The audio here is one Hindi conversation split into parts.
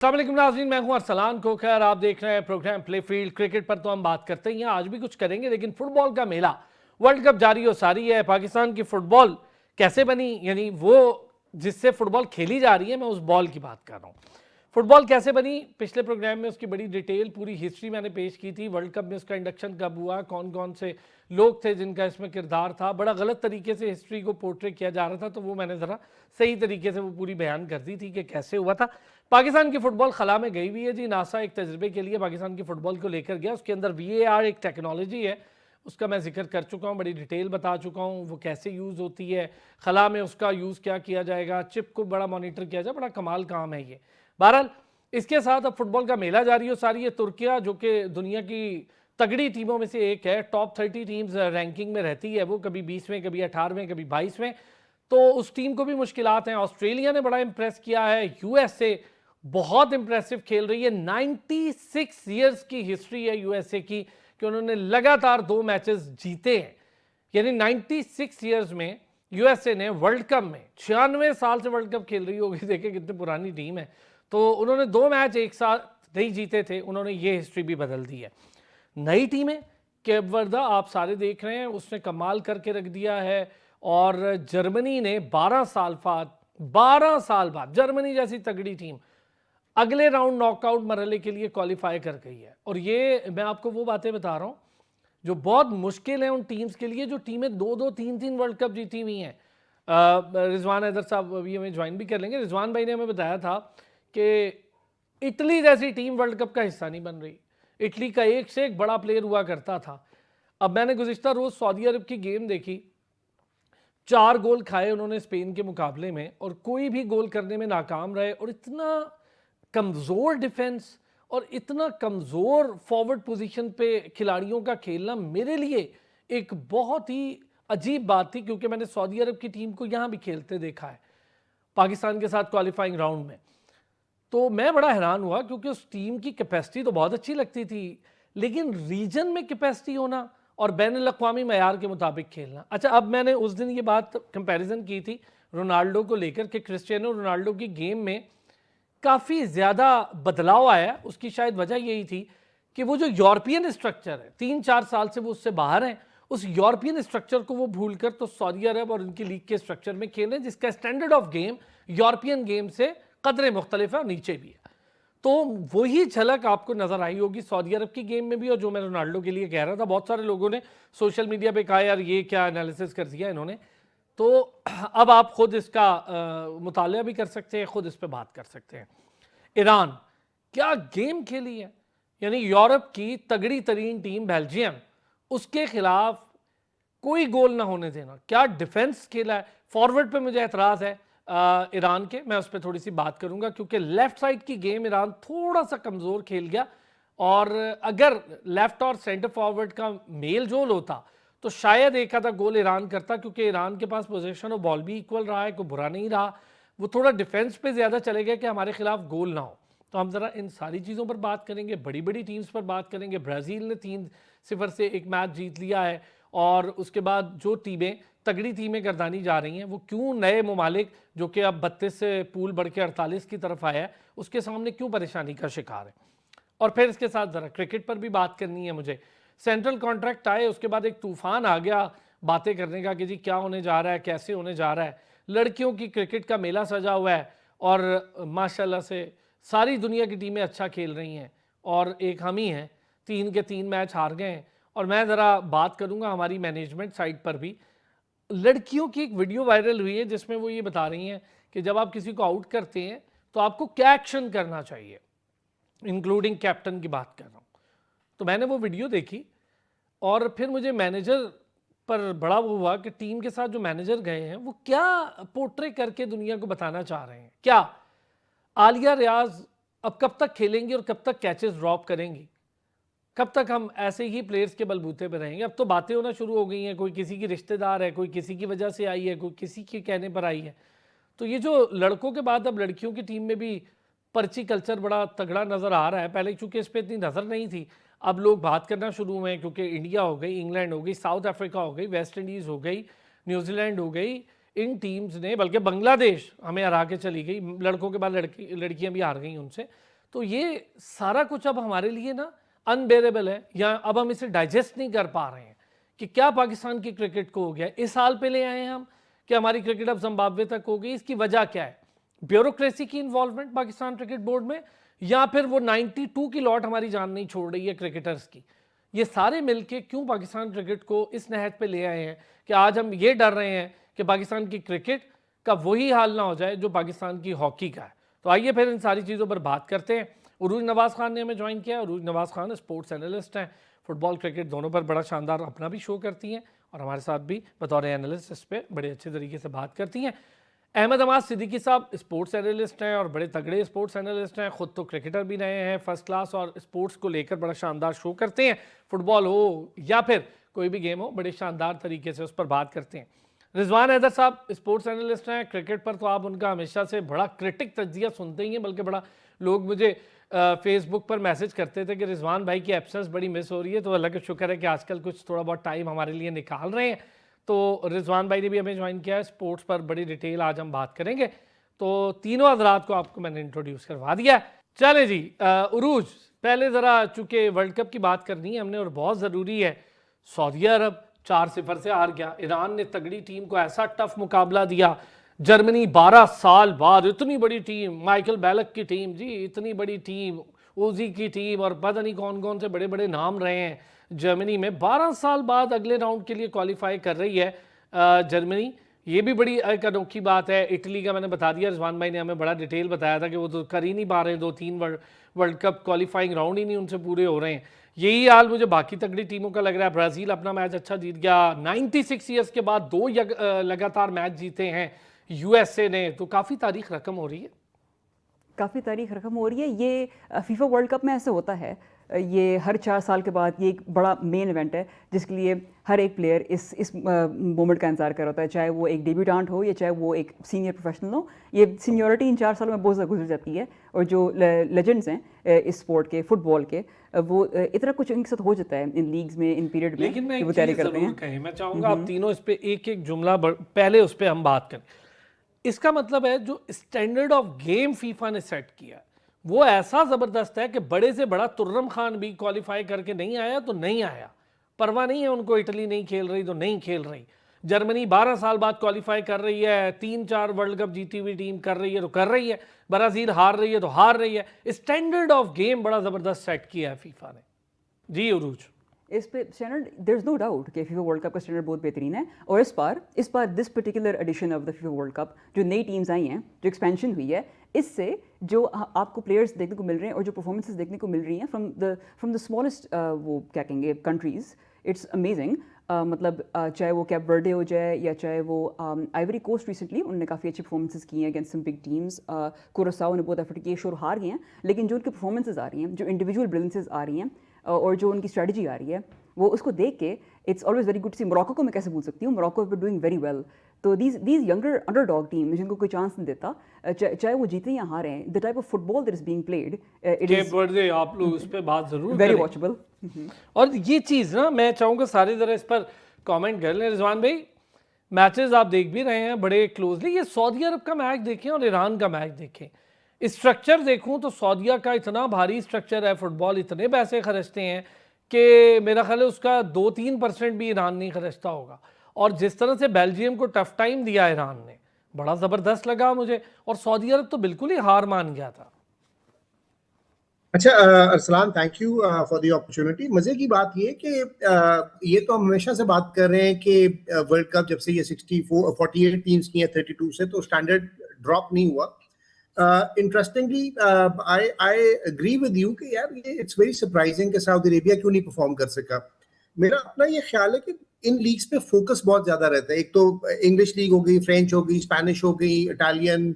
अस्सलामुअलैकुम नाज़रीन, मैं हूं अरसलान कोखर। आप देख रहे हैं प्रोग्राम प्ले फील्ड। क्रिकेट पर तो हम बात करते ही हैं, आज भी कुछ करेंगे, लेकिन फुटबॉल का मेला, वर्ल्ड कप जारी और सारी है। पाकिस्तान की फुटबॉल कैसे बनी, यानी वो जिससे फुटबॉल खेली जा रही है, मैं उस बॉल की बात कर रहा हूँ। फुटबॉल कैसे बनी, पिछले प्रोग्राम में उसकी बड़ी डिटेल पूरी हिस्ट्री मैंने पेश की थी। वर्ल्ड कप में उसका इंडक्शन कब हुआ, कौन कौन से लोग थे जिनका इसमें किरदार था। बड़ा गलत तरीके से हिस्ट्री को पोर्ट्रे किया जा रहा था, तो वो मैंने ज़रा सही तरीके से वो पूरी बयान कर दी थी कि कैसे हुआ था। पाकिस्तान की फुटबॉल खला में गई हुई है जी। नासा एक तजर्बे के लिए पाकिस्तान की फुटबॉल को लेकर गया। उसके अंदर VAR एक टेक्नोलॉजी है, उसका मैं जिक्र कर चुका हूँ, बड़ी डिटेल बता चुका हूँ वो कैसे यूज़ होती है, खला में उसका यूज़ क्या किया जाएगा, चिप को बड़ा मॉनिटर किया जाए। बड़ा कमाल काम है ये। बहरहाल इसके साथ अब फुटबॉल का मेला जारी हो सारी है। तुर्किया जो कि दुनिया की तगड़ी टीमों में से एक है, टॉप 30 टीम्स रैंकिंग में रहती है वो, कभी 20वें, कभी 18वें, कभी 22वें, तो उस टीम को भी मुश्किलात हैं। ऑस्ट्रेलिया ने बड़ा इंप्रेस किया है, USA बहुत इंप्रेसिव खेल रही है। 96 ईयर्स की हिस्ट्री है USA की कि उन्होंने लगातार 2 मैचेस जीते हैं। यानी 96 ईयर्स में USA ने वर्ल्ड कप में 96 साल से वर्ल्ड कप खेल रही होगी, देखें कितनी पुरानी टीम है। तो उन्होंने 2 मैच एक साथ नहीं जीते थे, उन्होंने ये हिस्ट्री भी बदल दी है। नई टीमें, केप वर्दे आप सारे देख रहे हैं, उसने कमाल करके रख दिया है। और जर्मनी ने 12 साल बाद जर्मनी जैसी तगड़ी टीम अगले राउंड नॉकआउट मरहले के लिए क्वालिफाई कर गई है। और ये मैं आपको वो बातें बता रहा हूँ जो बहुत मुश्किल है उन टीम्स के लिए जो टीमें 2-2, 3-3 वर्ल्ड कप जीती हुई हैं। रिजवान हैदर साहब अभी हमें ज्वाइन भी कर लेंगे। रिजवान भाई ने हमें बताया था कि इटली जैसी टीम वर्ल्ड कप का हिस्सा नहीं बन रही। इटली का एक से एक बड़ा प्लेयर हुआ करता था। अब मैंने गुज़िश्ता रोज़ सऊदी अरब की गेम देखी, 4 गोल खाए उन्होंने स्पेन के मुकाबले में, और कोई भी गोल करने में नाकाम रहे। और इतना कमज़ोर डिफेंस और इतना कमज़ोर फॉरवर्ड पोजीशन पे खिलाड़ियों का खेलना मेरे लिए एक बहुत ही अजीब बात थी, क्योंकि मैंने सऊदी अरब की टीम को यहाँ भी खेलते देखा है पाकिस्तान के साथ क्वालिफाइंग राउंड में। तो मैं बड़ा हैरान हुआ, क्योंकि उस टीम की कैपेसिटी तो बहुत अच्छी लगती थी, लेकिन रीजन में कैपेसिटी होना और बैनुल अक़वामी मयार के मुताबिक खेलना। अच्छा, अब मैंने उस दिन ये बात कंपैरिजन की थी रोनाल्डो को लेकर कि क्रिस्टियानो रोनाल्डो की गेम में काफ़ी ज़्यादा बदलाव आया। उसकी शायद वजह यही थी कि वो जो यूरोपियन स्ट्रक्चर है, 3-4 साल से वो उससे बाहर हैं, उस यूरोपियन स्ट्रक्चर को वो भूलकर तो सऊदी अरब और उनकी लीग के स्ट्रक्चर में खेल रहे हैं, जिसका standard of game European game से कदरे मुख्तलिफ है और नीचे भी है। तो वही झलक आपको नजर आई होगी सऊदी अरब की गेम में भी। और जो मैं रोनाल्डो के लिए कह रहा था, बहुत सारे लोगों ने सोशल मीडिया पे कहा यार ये क्या एनालिसिस कर दिया इन्होंने। तो अब आप खुद इसका मुताला भी कर सकते हैं, खुद इस पर बात कर सकते हैं। ईरान क्या गेम खेली है, यानी यूरोप की तगड़ी तरीन टीम बेल्जियम, उसके खिलाफ कोई गोल ना होने देना। क्या डिफेंस खेला है। फॉरवर्ड पे मुझे एतराज़ है ईरान के, मैं उस पर थोड़ी सी बात करूंगा, क्योंकि लेफ्ट साइड की गेम ईरान थोड़ा सा कमज़ोर खेल गया। और अगर लेफ्ट और सेंटर फॉरवर्ड का मेल जोल होता तो शायद एक आधा गोल ईरान करता, क्योंकि ईरान के पास पोजीशन और बॉल भी इक्वल रहा है, कोई बुरा नहीं रहा। वो थोड़ा डिफेंस पे ज़्यादा चले गए कि हमारे खिलाफ गोल ना हो। तो हम ज़रा इन सारी चीज़ों पर बात करेंगे, बड़ी बड़ी टीम्स पर बात करेंगे। ब्राज़ील ने 3-0 से एक मैच जीत लिया है, और उसके बाद जो टीमें तगड़ी टीमें गर्दानी जा रही हैं, वो क्यों नए ममालिक जो कि अब 32 से पूल बढ़ के 48 की तरफ आया है, उसके सामने क्यों परेशानी का शिकार है। और फिर इसके साथ ज़रा क्रिकेट पर भी बात करनी है मुझे। सेंट्रल कॉन्ट्रैक्ट आए, उसके बाद एक तूफ़ान आ गया बातें करने का कि जी क्या होने जा रहा है, कैसे होने जा रहा है। लड़कियों की क्रिकेट का मेला सजा हुआ है, और माशाल्लाह से सारी दुनिया की टीमें अच्छा खेल रही हैं, और एक हम ही हैं 3 के 3 मैच हार गए हैं। और मैं ज़रा बात करूँगा हमारी मैनेजमेंट साइड पर भी। लड़कियों की एक वीडियो वायरल हुई है जिसमें वो ये बता रही हैं कि जब आप किसी को आउट करते हैं तो आपको क्या एक्शन करना चाहिए, इंक्लूडिंग कैप्टन की बात कर रहा हूँ। तो मैंने वो वीडियो देखी, और फिर मुझे मैनेजर पर बड़ा वो हुआ कि टीम के साथ जो मैनेजर गए हैं वो क्या पोर्ट्रे करके दुनिया को बताना चाह रहे हैं। क्या आलिया रियाज अब कब तक खेलेंगी और कब तक कैचेस ड्रॉप करेंगी, कब तक हम ऐसे ही प्लेयर्स के बलबूते पर रहेंगे। अब तो बातें होना शुरू हो गई हैं, कोई किसी की रिश्तेदार है, कोई किसी की वजह से आई है, कोई किसी के कहने पर आई है। तो ये जो लड़कों के बाद अब लड़कियों की टीम में भी पर्ची कल्चर बड़ा तगड़ा नज़र आ रहा है। पहले चूंकि इस पर इतनी नज़र नहीं थी, अब लोग बात करना शुरू हुए हैं, क्योंकि इंडिया हो गई, इंग्लैंड हो गई, साउथ अफ्रीका हो गई, वेस्ट इंडीज़ हो गई, न्यूजीलैंड हो गई, इन टीम्स ने, बल्कि बांग्लादेश हमें हरा के चली गई, लड़कों के बाद लड़कियां भी हार गई उनसे। तो ये सारा कुछ अब हमारे लिए ना अनबेरेबल है, या अब हम इसे डाइजेस्ट नहीं कर पा रहे हैं कि क्या पाकिस्तान की क्रिकेट को हो गया। इस हाल पे ले आए हैं हम कि हमारी क्रिकेट अब जिम्बाब्वे तक हो गई। इसकी वजह क्या है? ब्यूरोक्रेसी की इन्वॉल्वमेंट पाकिस्तान क्रिकेट बोर्ड में, या फिर वो 92 की लॉट हमारी जान नहीं छोड़ रही है क्रिकेटर्स की। ये सारे मिलके क्यों पाकिस्तान क्रिकेट को इस नहज पे ले आए हैं कि आज हम ये डर रहे हैं कि पाकिस्तान की क्रिकेट का वही हाल ना हो जाए जो पाकिस्तान की हॉकी का है। तो आइए फिर इन सारी चीज़ों पर बात करते हैं। उरूज नवाज़ खान ने हमें ज्वाइन किया। उरूज नवाज़ खान स्पोर्ट्स एनालिस्ट हैं, फुटबॉल क्रिकेट दोनों पर बड़ा शानदार अपना भी शो करती हैं और हमारे साथ भी बतौर एनालिस्ट इस पर बड़े अच्छे तरीके से बात करती हैं। अहमद अमाद सिद्दीकी साहब स्पोर्ट्स एनालिस्ट हैं और बड़े तगड़े स्पोर्ट्स एनालिस्ट हैं, खुद तो क्रिकेटर भी रहे हैं फर्स्ट क्लास और स्पोर्ट्स को लेकर बड़ा शानदार शो करते हैं, फुटबॉल हो या फिर कोई भी गेम हो बड़े शानदार तरीके से उस पर बात करते हैं। रिजवान हैदर साहब स्पोर्ट्स एनालिस्ट हैं, क्रिकेट पर तो आप उनका हमेशा से बड़ा क्रिटिक तज्जिया सुनते ही हैं, बल्कि बड़ा लोग मुझे फेसबुक पर मैसेज करते थे कि रिजवान भाई की एब्सेंस बड़ी मिस हो रही है। तो अल्लाह का शुक्र है कि आजकल कुछ थोड़ा बहुत टाइम हमारे लिए निकाल रहे हैं। तो रिजवान भाई ने भी हमें ज्वाइन किया है। स्पोर्ट्स पर बड़ी डिटेल आज हम बात करेंगे। तो तीनों हजरात को आपको मैंने इंट्रोड्यूस करवा दिया। चले जी उरूज, पहले ज़रा चूँकि वर्ल्ड कप की बात करनी है हमने और बहुत ज़रूरी है। सऊदी अरब 4-0 से हार गया। ईरान ने तगड़ी टीम को ऐसा टफ मुकाबला दिया। जर्मनी 12 साल बाद इतनी बड़ी टीम, माइकल बैलक की टीम जी, इतनी बड़ी टीम, ओजी की टीम और पता नहीं कौन कौन से बड़े बड़े नाम रहे हैं जर्मनी में, 12 साल बाद अगले राउंड के लिए क्वालिफाई कर रही है जर्मनी। ये भी बड़ी एक अनोखी बात है। इटली का मैंने बता दिया, रिजवान भाई ने हमें बड़ा डिटेल बताया था कि वो तो कर ही नहीं पा रहे हैं, 2-3 वर्ल्ड कप क्वालिफाइंग राउंड ही नहीं उनसे पूरे हो रहे हैं। यही हाल मुझे बाकी तगड़ी टीमों का लग रहा है। ब्राज़ील अपना मैच अच्छा जीत गया, 96 ईयर्स के बाद 2 लगातार मैच जीते हैं यूएसए ने, तो काफ़ी तारीख रकम हो रही है। काफ़ी तारीख रकम हो रही है। ये फीफा वर्ल्ड कप में ऐसे होता है, ये हर 4 साल के बाद ये एक बड़ा मेन इवेंट है जिसके लिए हर एक प्लेयर इस मोमेंट का इंतजार कर रहा होता है, चाहे वो एक डेब्यूटेंट हो या चाहे वो एक सीनियर प्रोफेशनल हो। ये सीनियरिटी इन 4 सालों में बहुत ज़्यादा गुजर जाती है और जो लेजेंड्स हैं इस स्पोर्ट के, फुटबॉल के, वो इतना कुछ इनके साथ हो जाता है इन लीग्स में, इन पीरियड में। लेकिन मैं वो तैयारी करते हैं। मैं चाहूँगा आप तीनों इस पे एक जुमला पहले उस पर हम बात करें। इसका मतलब है जो स्टैंडर्ड ऑफ गेम फीफा ने सेट किया वो ऐसा ज़बरदस्त है कि बड़े से बड़ा तुर्रम खान भी क्वालिफाई करके नहीं आया तो नहीं आया, परवाह नहीं है उनको। इटली नहीं खेल रही तो नहीं खेल रही। जर्मनी 12 साल बाद क्वालिफाई कर रही है, 3-4 वर्ल्ड कप जीती हुई टीम कर रही है तो कर रही है। ब्राज़ील हार रही है तो हार रही है। स्टैंडर्ड ऑफ गेम बड़ा ज़बरदस्त सेट किया है फीफा ने जी। उरूज इस पे standard, there is no doubt कि फीफा वर्ल्ड कप का स्टैंडर्ड बहुत बेहतरीन है। और इस बार this particular edition of the FIFA world cup, जो नई टीम्स आई हैं, जो एक्सपेंशन हुई है, इससे जो आपको प्लेयर्स देखने को मिल रहे हैं और जो परफॉर्मेंसेस देखने को मिल रही हैं फ्रॉम द स्मॉलेस्ट वो क्या कहेंगे कंट्रीज, इट्स अमेजिंग। मतलब चाहे वो कैप वर्डे हो जाए या चाहे वो आइवरी कोस्ट, रिसेंटली उन्होंने काफ़ी अच्छी परफॉर्मेंसेस की हैं अगेंस्ट सम बिग टीम्स। कुरासाओ ने बहुत एफर्ट किए, शोर हार गए हैं, लेकिन जो उनकी परफॉर्मेंसेस आ रही हैं, जो इंडिविजुअल ब्रिलियंसेस आ रही हैं और जो उनकी स्ट्रेटजी आ रही है, वो उसको देख के it's always very good see. Morocco को मैं कैसे भूल सकती हूँ, Morocco is doing very well. तो दीज यंगर अंडरडॉग टीम जिनको कोई चांस नहीं देता, चाहे वो जीते या हारे, the type of football that is being played, it is आप लोग उस पर बात जरूर वेरी वॉचेबल। और ये चीज़ ना मैं चाहूँगा सारे ज़रा इस पर कमेंट कर लें। रिजवान भाई, मैचेस आप देख भी रहे हैं बड़े क्लोजली, ये सऊदी अरब का मैच देखें और ईरान का मैच देखें, स्ट्रक्चर देखूं तो सऊदीया का इतना भारी स्ट्रक्चर है, फुटबॉल इतने पैसे खर्चते हैं कि मेरा ख्याल है उसका 2-3% भी ईरान नहीं खर्चता होगा। और जिस तरह से बेल्जियम को टफ टाइम दिया ईरान ने, बड़ा ज़बरदस्त लगा मुझे। और सऊदी अरब तो बिल्कुल ही हार मान गया था। अच्छा Arsalan, thank you for the opportunity. मजे की बात ये कि ये तो हम हमेशा से बात कर रहे हैं कि वर्ल्ड कप जब से ये 48 टीम्स की है 32 से, तो स्टैंडर्ड ड्रॉप नहीं हुआ। Interestingly I agree with you कि यार ये इट्स वेरी सरप्राइजिंग कि सऊदी अरेबिया क्यों नहीं परफॉर्म कर सका। मेरा अपना ये ख्याल है कि इन लीग्स पे फोकस बहुत ज्यादा रहता है। एक तो इंग्लिश लीग हो गई, फ्रेंच हो गई, स्पेनिश हो गई, इटालियन,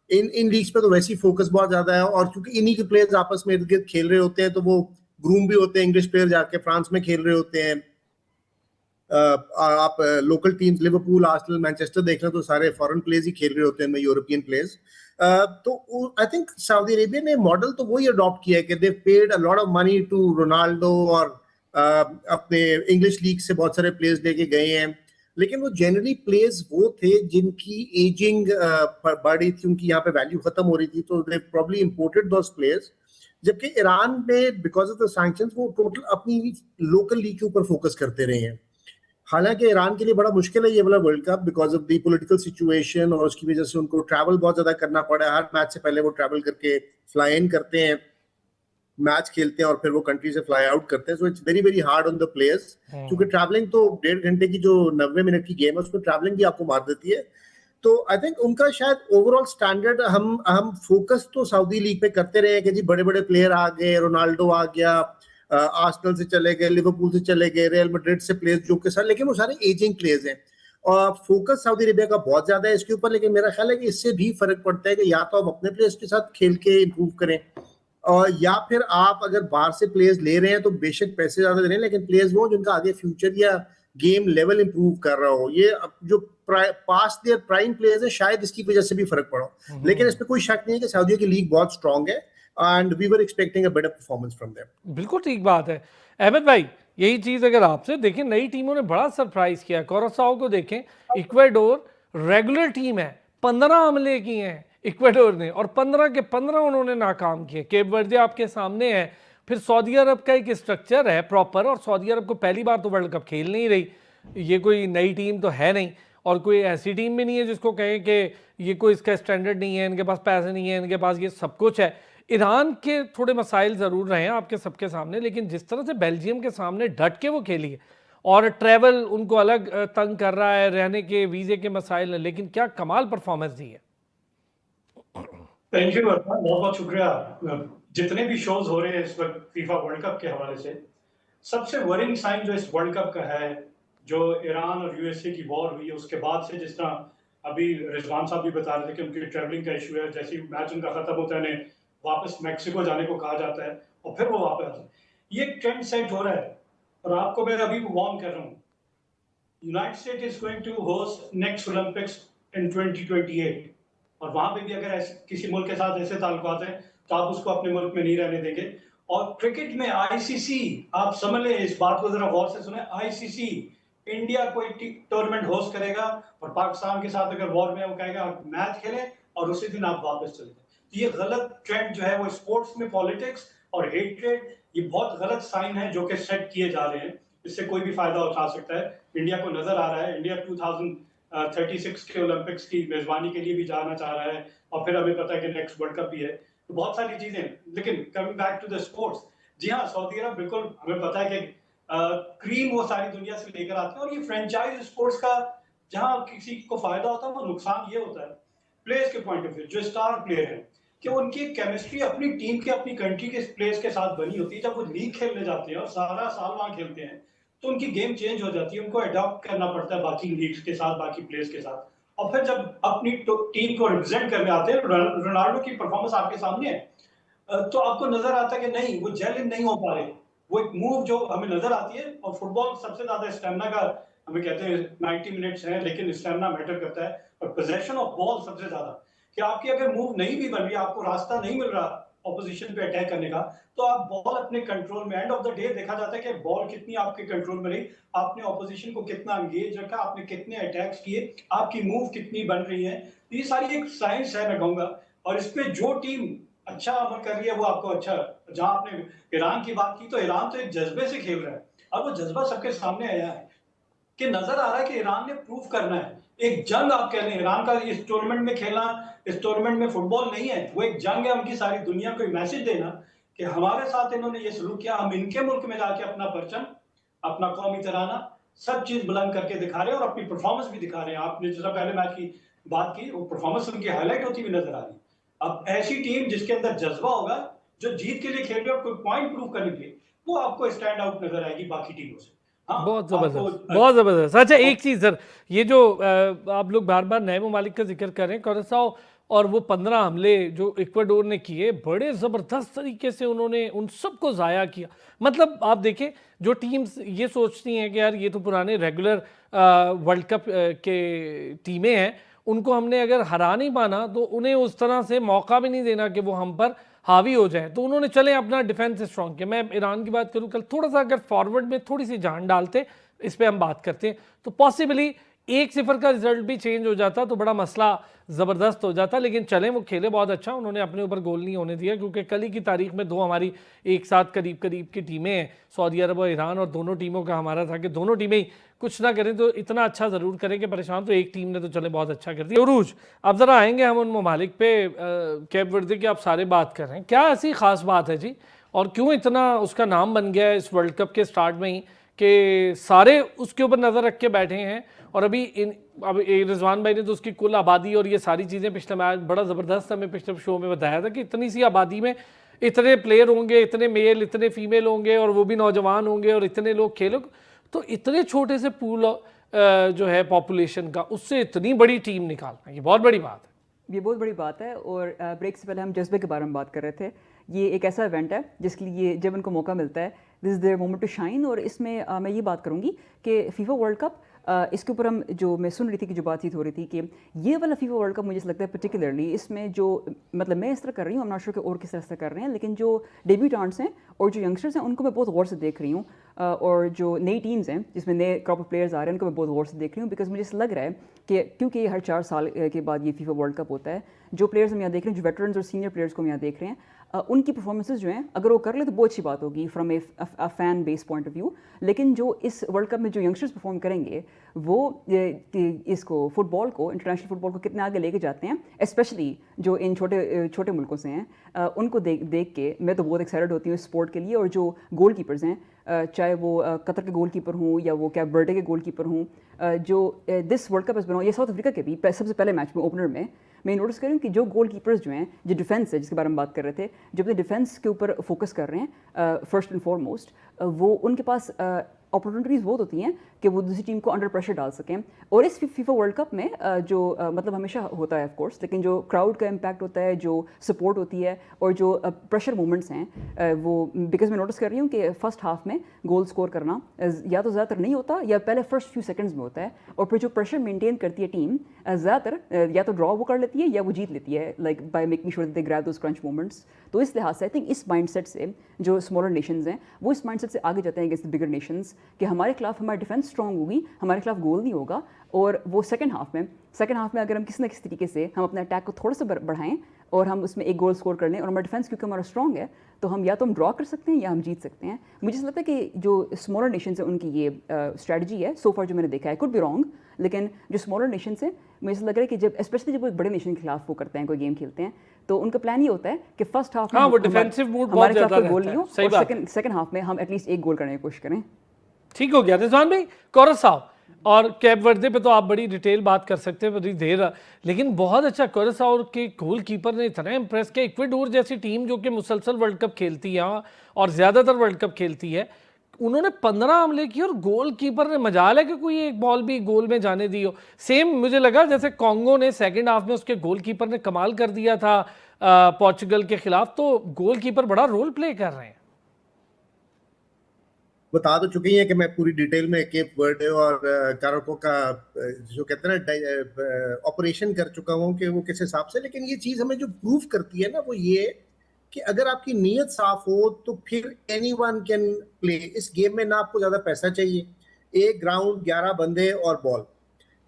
इन लीग्स पे तो वैसे ही फोकस बहुत ज्यादा है। और क्योंकि इन्हीं के प्लेयर्स आपस में इर्द गिर्द खेल रहे होते हैं तो वो ग्रूम भी होते हैं। इंग्लिश प्लेयर जाके फ्रांस में खेल रहे होते हैं। आप local teams Liverpool, Arsenal, Manchester देख लें तो सारे फॉरेन प्लेयर्स ही खेल रहे होते हैं, यूरोपियन प्लेयर्स। तो आई थिंक सऊदी अरेबिया ने मॉडल तो वही अडॉप्ट किया है कि they paid a lot of money to Ronaldo और अपने इंग्लिश लीग से बहुत सारे प्लेयर्स लेके गए हैं। लेकिन वो जनरली प्लेयर्स वो थे जिनकी एजिंग बढ़ रही थी, उनकी यहाँ पे वैल्यू खत्म हो रही थी, तो they probably imported those players. जबकि ईरान में बिकॉज ऑफ द सैंक्शंस वो टोटल अपनी लोकल लीग के ऊपर फोकस करते रहे हैं। हालांकि ईरान के लिए बड़ा मुश्किल है ये वाला world cup because of the political situation, और उसकी वजह से उनको ट्रैवल बहुत ज्यादा करना पड़ा है। हर मैच से पहले वो ट्रैवल करके फ्लाई इन करते हैं, मैच खेलते हैं और फिर वो कंट्री से फ्लाई आउट करते हैं। So it's very very hard on the players, क्योंकि ट्रैवलिंग तो 1.5 घंटे की जो 90 मिनट की गेम है उसमें ट्रैवलिंग भी आपको मार देती है। तो आई थिंक उनका शायद ओवरऑल स्टैंडर्ड हम फोकस तो सऊदी लीग पे करते रहे कि जी बड़े बड़े प्लेयर आ गए, रोनाल्डो आ गया, आर्सेनल से चले गए, लिवरपूल से चले गए, रियल मैड्रिड से प्लेयर्स जो के साथ, लेकिन वो सारे एजिंग प्लेयर्स हैं और फोकस सऊदी अरेबिया का बहुत ज्यादा है इसके ऊपर। लेकिन मेरा ख्याल है कि इससे भी फर्क पड़ता है कि या तो आप अपने प्लेयर्स के साथ खेल के इंप्रूव करें, और या फिर आप अगर बाहर से प्लेयर्स ले रहे हैं तो बेशक पैसे ज्यादा दे रहे हैं, लेकिन प्लेयर्स वो जिनका आगे फ्यूचर या गेम लेवल इंप्रूव कर रहा हो। ये जो पास्ट देयर प्राइम प्लेयर्स है शायद इसकी वजह से भी फर्क पड़ा हो, लेकिन इसमें कोई शक नहीं है कि सऊदी की लीग बहुत स्ट्रांग है and we were expecting a better performance from them. बिल्कुल ठीक बात है अहमद भाई। यही चीज अगर आपसे देखें, नई टीमों ने बड़ा सरप्राइज किया। कोरासाओ को देखें, इक्वाडोर रेगुलर टीम है, 15 हमले किए हैं इक्वाडोर ने और 15 के 15 उन्होंने नाकाम किए। केप वर्दे आपके सामने है, फिर सऊदी अरब का एक स्ट्रक्चर है प्रॉपर, और सऊदी अरब को पहली बार तो वर्ल्ड कप खेल नहीं रही, ये कोई नई टीम तो है नहीं, और कोई ऐसी टीम भी नहीं है जिसको कहें कि ये कोई इसका स्टैंडर्ड नहीं है, इनके पास पैसे नहीं है, इनके पास ये सब कुछ है। ईरान के थोड़े मसाइल ज़रूर रहे हैं आपके सबके सामने, लेकिन जिस तरह से बेल्जियम के सामने डट के वो खेली है, और ट्रैवल उनको अलग तंग कर रहा है, रहने के वीज़े के मसाइल हैं, लेकिन क्या कमाल परफॉर्मेंस दी है। थैंक यू बहुत बहुत शुक्रिया। जितने भी शोज हो रहे हैं इस वक्त फीफा वर्ल्ड कप के हवाले से, सबसे वरिंग साइन जो इस वर्ल्ड कप का है, जो ईरान और यूएसए की वॉर हुई है उसके बाद से, जिस तरह अभी रिजवान साहब भी बता रहे थे कि उनकी ट्रैवलिंग का इशू है, जैसे ही मैच उनका खत्म होता है वापस मैक्सिको जाने को कहा जाता है और फिर वो वापस आते हैं। ये ट्रेंड सेट हो रहा है, और आपको मैं अभी वार्न कर रहा हूँ, United State is going to host next Olympics in 2028, और वहां पे भी अगर किसी मुल्क के साथ ऐसे ताल्लुकात हैं तो आप उसको अपने मुल्क में नहीं रहने देंगे। और क्रिकेट में आईसीसी, आप समझ लें, इस बात को जरा गौर से सुने, आईसीसी इंडिया कोई टूर्नामेंट होस्ट करेगा और पाकिस्तान के साथ अगर वॉर में वो कहेगा आप मैच खेलें और उसी दिन आप वापस चले जाए। तो ये गलत ट्रेंड जो है वो स्पोर्ट्स में पॉलिटिक्स और हेट्रेड, ये बहुत गलत साइन है जो कि सेट किए जा रहे हैं। इससे कोई भी फायदा उठा सकता है। इंडिया को नजर आ रहा है, इंडिया 2036 के ओलंपिक्स की मेजबानी के लिए भी जाना चाह रहा है, और फिर हमें पता है कि नेक्स्ट वर्ल्ड कप भी है, तो बहुत सारी चीजें। लेकिन coming back to the sports, जी हाँ, सऊदी अरब बिल्कुल हमें पता है कि क्रीम वो सारी दुनिया से लेकर आते हैं, और ये फ्रेंचाइज स्पोर्ट्स का जहां किसी को फायदा होता है वो नुकसान ये होता है प्लेयर्स के पॉइंट ऑफ व्यू, जो स्टार प्लेयर है, कि उनकी केमिस्ट्री अपनी टीम के, अपनी कंट्री के प्लेयर्स के साथ बनी होती है। जब वो लीग खेलने जाते हैं और सारा साल वहां खेलते हैं तो उनकी गेम चेंज हो जाती है, उनको अडॉप्ट करना पड़ता है बाकी लीग्स के साथ, बाकी प्लेयर्स के साथ। और फिर जब अपनी टीम को रिप्रेजेंट करने आते हैं, रोनाल्डो की परफॉर्मेंस आपके सामने है, तो आपको नजर आता है कि नहीं, वो जेल इन नहीं हो पा रहे। वो एक मूव जो हमें नजर आती है, और फुटबॉल सबसे ज्यादा स्टेमिना का, हमें कहते हैं 90 मिनट्स है, लेकिन स्टेमिना मैटर करता है, और पोजेशन ऑफ बॉल सबसे ज्यादा, कि आपकी अगर मूव नहीं भी बन रही, आपको रास्ता नहीं मिल रहा ऑपोजिशन पे अटैक करने का, तो आप बॉल अपने कंट्रोल में, एंड ऑफ द डे देखा जाता है कि बॉल कितनी आपके कंट्रोल में रही, आपने ऑपोजिशन को कितना एंगेज रखा, आपने कितने अटैक्स किए, आपकी मूव कितनी बन रही है। ये सारी एक साइंस है मैं कहूंगा, और इस पे जो टीम अच्छा अमल कर रही है वो आपको अच्छा। जहां आपने ईरान की बात की, तो ईरान तो एक जज्बे से खेल रहा है, और वो जज्बा सबके सामने आया है कि नजर आ रहा है कि ईरान ने प्रूफ करना है। एक जंग आप कह लें, ईरान का इस टूर्नामेंट में खेलना, इस टूर्नामेंट में फुटबॉल नहीं है, वो एक जंग है उनकी सारी दुनिया को मैसेज देना कि हमारे साथ इन्होंने ये सलूक किया, हम इनके मुल्क में जाके अपना परचम, अपना कौमी तराना, सब चीज बुलंद करके दिखा रहे हैं, और अपनी परफॉर्मेंस भी दिखा रहे हैं। आपने जैसा पहले मैच की बात की, वो परफॉर्मेंस उनकी हाईलाइट होती हुई नजर आ रही है। अब ऐसी टीम जिसके अंदर जज्बा होगा, जो जीत के लिए खेल रहे हो, कोई पॉइंट प्रूव करने के लिए, वो आपको स्टैंड आउट नजर आएगी बाकी टीमों से। हाँ, बहुत ज़बरदस्त, बहुत ज़बरदस्त। अच्छा, एक चीज़ सर, ये जो आप लोग बार बार नए ममालिक का जिक्र कर रहे हैं, कोरासाओ और वो 15 हमले जो इक्वाडोर ने किए, बड़े ज़बरदस्त तरीके से उन्होंने उन सबको ज़ाया किया। मतलब आप देखें, जो टीम्स ये सोचती हैं कि यार ये तो पुराने रेगुलर वर्ल्ड कप के टीमें हैं, उनको हमने अगर हरा नहीं पाना तो उन्हें उस तरह से मौका भी नहीं देना कि वो हम पर हावी हो जाए, तो उन्होंने चले अपना डिफेंस स्ट्रॉन्ग किया। मैं ईरान की बात करूं, कल थोड़ा सा अगर फॉरवर्ड में थोड़ी सी जान डालते इस पे हम बात करते हैं। तो पॉसिबली 1-0 का रिजल्ट भी चेंज हो जाता तो बड़ा मसला ज़बरदस्त हो जाता, लेकिन चलें वो खेले बहुत अच्छा, उन्होंने अपने ऊपर गोल नहीं होने दिया, क्योंकि कल ही की तारीख में दो हमारी एक साथ करीब करीब की टीमें हैं, सऊदी अरब और ईरान, और दोनों टीमों का हमारा था कि दोनों टीमें ही कुछ ना करें तो इतना अच्छा ज़रूर करें कि परेशान, तो एक टीम ने तो चले बहुत अच्छा कर दिया। उरूज, अब ज़रा आएंगे हम उन ममालिक पे, कैप वर्दे की आप सारे बात कर रहे हैं, क्या ऐसी ख़ास बात है जी, और क्यों इतना उसका नाम बन गया है इस वर्ल्ड कप के स्टार्ट में ही कि सारे उसके ऊपर नज़र रख के बैठे हैं? और अभी अब रिजवान भाई ने तो उसकी कुल आबादी और ये सारी चीज़ें पिछले मैच बड़ा ज़बरदस्त हमें पिछले शो में बताया था कि इतनी सी आबादी में इतने प्लेयर होंगे, इतने मेल इतने फीमेल होंगे, और वो भी नौजवान होंगे, और इतने लोग खेलोगे, तो इतने छोटे से पूल जो है पॉपुलेशन का, उससे इतनी बड़ी टीम निकालना, ये बहुत बड़ी बात है। ये बहुत बड़ी बात है। और ब्रेक से पहले हम जज्बे के बारे में बात कर रहे थे। ये एक ऐसा इवेंट है जिसके लिए जब उनको मौका मिलता है, this is their moment to shine. और इसमें मैं ये बात करूँगी कि फीफा वर्ल्ड कप, इसके ऊपर हम जो मैं सुन रही थी कि जो बातचीत हो रही थी कि ये वाला फीफा वर्ल्ड कप मुझे लगता है पर्टिकुलरली इसमें जो, मतलब मैं इस तरह कर रही हूँ, I'm not sure कि और किस तरह से कर रहे हैं, लेकिन जो डेब्यूटेंट्स हैं और जो यंगस्टर्स हैं उनको मैं बहुत गौर से देख रही हूँ, और जो नई टीम्स हैं जिसमें नए क्रॉप ऑफ प्लेयर्स आ रहे हैं उनको मैं बहुत गौर से देख रही हूँ, बिकॉज मुझे ऐसा लग रहा है कि क्योंकि ये हर 4 साल के बाद ये फीफा वर्ल्ड कप होता है, जो प्लेयर्स हम यहाँ देख रहे हैं, जो वेटरन्स और सीनियर प्लेयर्स को हम यहाँ देख रहे हैं, उनकी परफॉर्मेंसेस जो हैं अगर वो कर ले तो बहुत अच्छी बात होगी from A fan base point of view. लेकिन जो इस वर्ल्ड कप में जो यंगस्टर्स परफॉर्म करेंगे वो इसको फुटबॉल को, इंटरनेशनल फुटबॉल को कितना आगे लेके जाते हैं, स्पेशली जो इन छोटे मुल्कों से हैं, उनको देख के मैं तो बहुत एक्साइटेड होती हूँ इस स्पोर्ट के लिए। और जो गोल कीपर्स हैं, चाहे वो कतर के गोल कीपर हों या वो कैप वर्डे के गोल कीपर हों, जो दिस वर्ल्ड कप बनाओ, ये साउथ अफ्रीका के भी सबसे पहले मैच में ओपनर में मैं नोटिस करूँ कि जो गोल कीपर्स जो हैं, जो डिफेंस है जिसके बारे में बात कर रहे थे, जो अपने डिफेंस के ऊपर फोकस कर रहे हैं फर्स्ट एंड फॉरमोस्ट, वो उनके पास अपॉर्चुनिटीज़ बहुत होती हैं कि वो दूसरी टीम को अंडर प्रेशर डाल सकें। और इस फीफा वर्ल्ड कप में जो मतलब हमेशा होता है ऑफ कोर्स, लेकिन जो क्राउड का इम्पैक्ट होता है, जो सपोर्ट होती है, और जो प्रेशर मोमेंट्स हैं, वो बिकॉज मैं नोटिस कर रही हूँ कि फर्स्ट हाफ में गोल स्कोर करना या तो ज़्यादातर नहीं होता या पहले फर्स्ट फ्यू सेकंड्स में होता है, और फिर जो प्रेशर मेंटेन करती है टीम ज़्यादातर या तो ड्रॉ वो कर लेती है या वो जीत लेती है, like by making sure they grab those crunch moments. तो इस लिहाज से आई थिंक इस माइंडसेट से जो स्मॉलर नेशंस हैं वो इस माइंडसेट से आगे जाते हैं अगेंस्ट द बिगर नेशंस कि हमारे खिलाफ हमारी डिफेंस स्ट्रॉन्ग होगी, हमारे खिलाफ गोल नहीं होगा। और वो सेकंड हाफ में अगर हम किसी न किसी तरीके से हम अपने अटैक को थोड़ा सा बढ़ाएं और हम उसमें एक गोल स्कोर कर लें, और हमारा डिफेंस क्योंकि हमारा स्ट्रॉन्ग है, तो हम या तो हम ड्रॉ कर सकते हैं या हम जीत सकते हैं। मुझे लगता है कि जो स्मॉलर नेशंस हैं उनकी ये स्ट्रैटेजी है सो फार जो मैंने देखा है, कुड बी रॉन्ग, लेकिन जो स्मॉलर नेशंस हैं मुझे लग रहा है कि जब स्पेशली जब वो एक बड़े नेशन के खिलाफ वो करते हैं, कोई गेम खेलते हैं, तो उनका प्लान ये होता है कि फर्स्ट हाफ में वो डिफेंसिव मूड बहुत हमारे खिलाफ ज्यादा कोई गोल रहता नहीं है, हो, और सेकंड हाफ में हम एटलीस्ट एक गोल करने की कोशिश करें। ठीक हो गया रिजवान भाई। कोरसाओ और कैप वर्दे पे तो आप बड़ी डिटेल बात कर सकते हैं बड़ी देर, लेकिन बहुत अच्छा कोरसाओ के गोल कीपर ने इतना इंप्रेस किया। इक्वाडोर जैसी टीम जो कि मुसलसल वर्ल्ड कप खेलती है और ज़्यादातर वर्ल्ड कप खेलती है, उन्होंने 15 हमले किए और गोल कीपर ने, मजाल है कि कोई एक बॉल भी गोल में जाने दी हो। सेम मुझे लगा जैसे कॉन्गो ने सेकंड हाफ में उसके गोल कीपर ने कमाल कर दिया था पोर्चुगल के खिलाफ, तो गोल कीपर बड़ा रोल प्ले कर रहे हैं। बता तो चुकी है कि मैं पूरी डिटेल में केप वर्डे और काराको का जो कहते हैं ना ऑपरेशन कर चुका हूँ कि वो किस हिसाब से। लेकिन ये चीज़ हमें जो प्रूव करती है ना वो ये कि अगर आपकी नीयत साफ हो तो फिर एनीवन कैन प्ले। इस गेम में ना आपको ज़्यादा पैसा चाहिए, एक ग्राउंड, 11 बंदे और बॉल,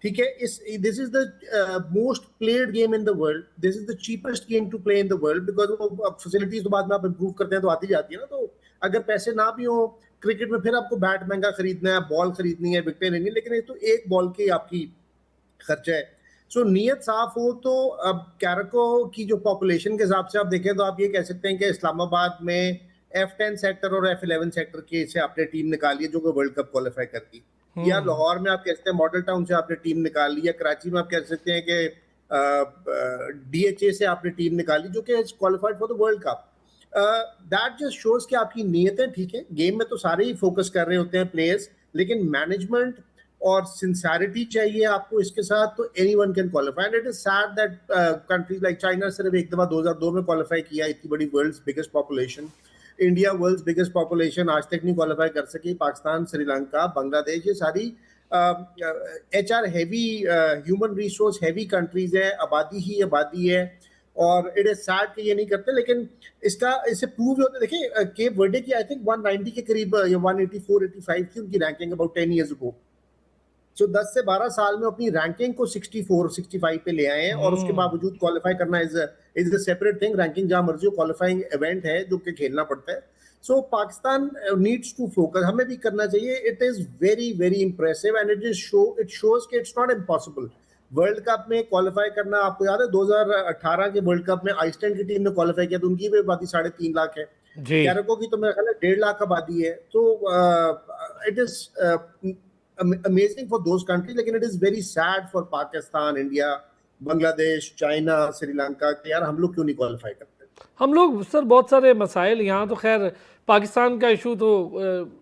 ठीक है। This is the most played game in the world, this is the cheapest game to play in the world, because वो फैसिलिटीज तो बाद में आप इम्प्रूव करते हैं तो आती जाती है ना। तो अगर पैसे ना भी हो क्रिकेट में, फिर आपको बैट महंगा खरीदना है, बॉल खरीदनी है, विकेटें लेनी है, लेकिन ये तो एक बॉल की आपकी खर्चा है। सो नीयत साफ हो तो अब कैराको की जो पॉपुलेशन के हिसाब से आप देखें तो आप ये कह सकते हैं कि इस्लामाबाद में F10 सेक्टर और F11 सेक्टर के से आपने टीम निकाली है जो कि वर्ल्ड कप क्वालिफाई करती, या लाहौर में आप कह सकते हैं मॉडल टाउन से आपने टीम निकाली, या कराची में आप कह सकते हैं कि DHA से आपने टीम निकाली जो कि qualified for the world cup. That just shows कि आपकी नीयतें ठीक है। गेम में तो सारे ही फोकस कर रहे होते हैं प्लेयर्स, लेकिन मैनेजमेंट और सिंसियरिटी चाहिए आपको इसके साथ, तो anyone can qualify. And it is sad that countries like China सिर्फ एक दफा 2002 में क्वालिफाई किया, इतनी बड़ी world's biggest population. India world's biggest population आज तक नहीं क्वालिफाई कर सकी। पाकिस्तान, श्रीलंका, बांग्लादेश, ये सारी HR heavy, human resource heavy countries है, आबादी ही आबादी है। और इट इज सैड कि ये नहीं करते, लेकिन इससे प्रूव होता है। देखिए केप वर्डे की आई थिंक 190 के करीब या 184 85 थी उनकी रैंकिंग अबाउट 10 इयर्स अगो। सो 10 से 12 साल में अपनी रैंकिंग को 64 65 पे ले आए हैं, और उसके बावजूद क्वालिफाई करना is a separate thing. Ranking जहां मर्जी हो, क्वालिफाइंग इवेंट है जो कि खेलना पड़ता है। So Pakistan needs to focus, हमें भी करना चाहिए। It is very very impressive and it shows कि it's not impossible. World cup में क्वालिफाई करना, आपको याद है 2018 के वर्ल्ड कप में आइसलैंड की टीम ने क्वालिफाई किया, तो उनकी भी आबादी 3.5 लाख है। जी कैरेको की तो मेरा ख्याल है 1.5 लाख आबादी है। तो it is amazing for those countries, लेकिन it is very sad for Pakistan, India, Bangladesh, China, Sri Lanka कि यार हम लोग क्यों नहीं क्वालिफाई करते। हम लोग सर बहुत सारे मसाइल, यहाँ तो खैर पाकिस्तान का इशू तो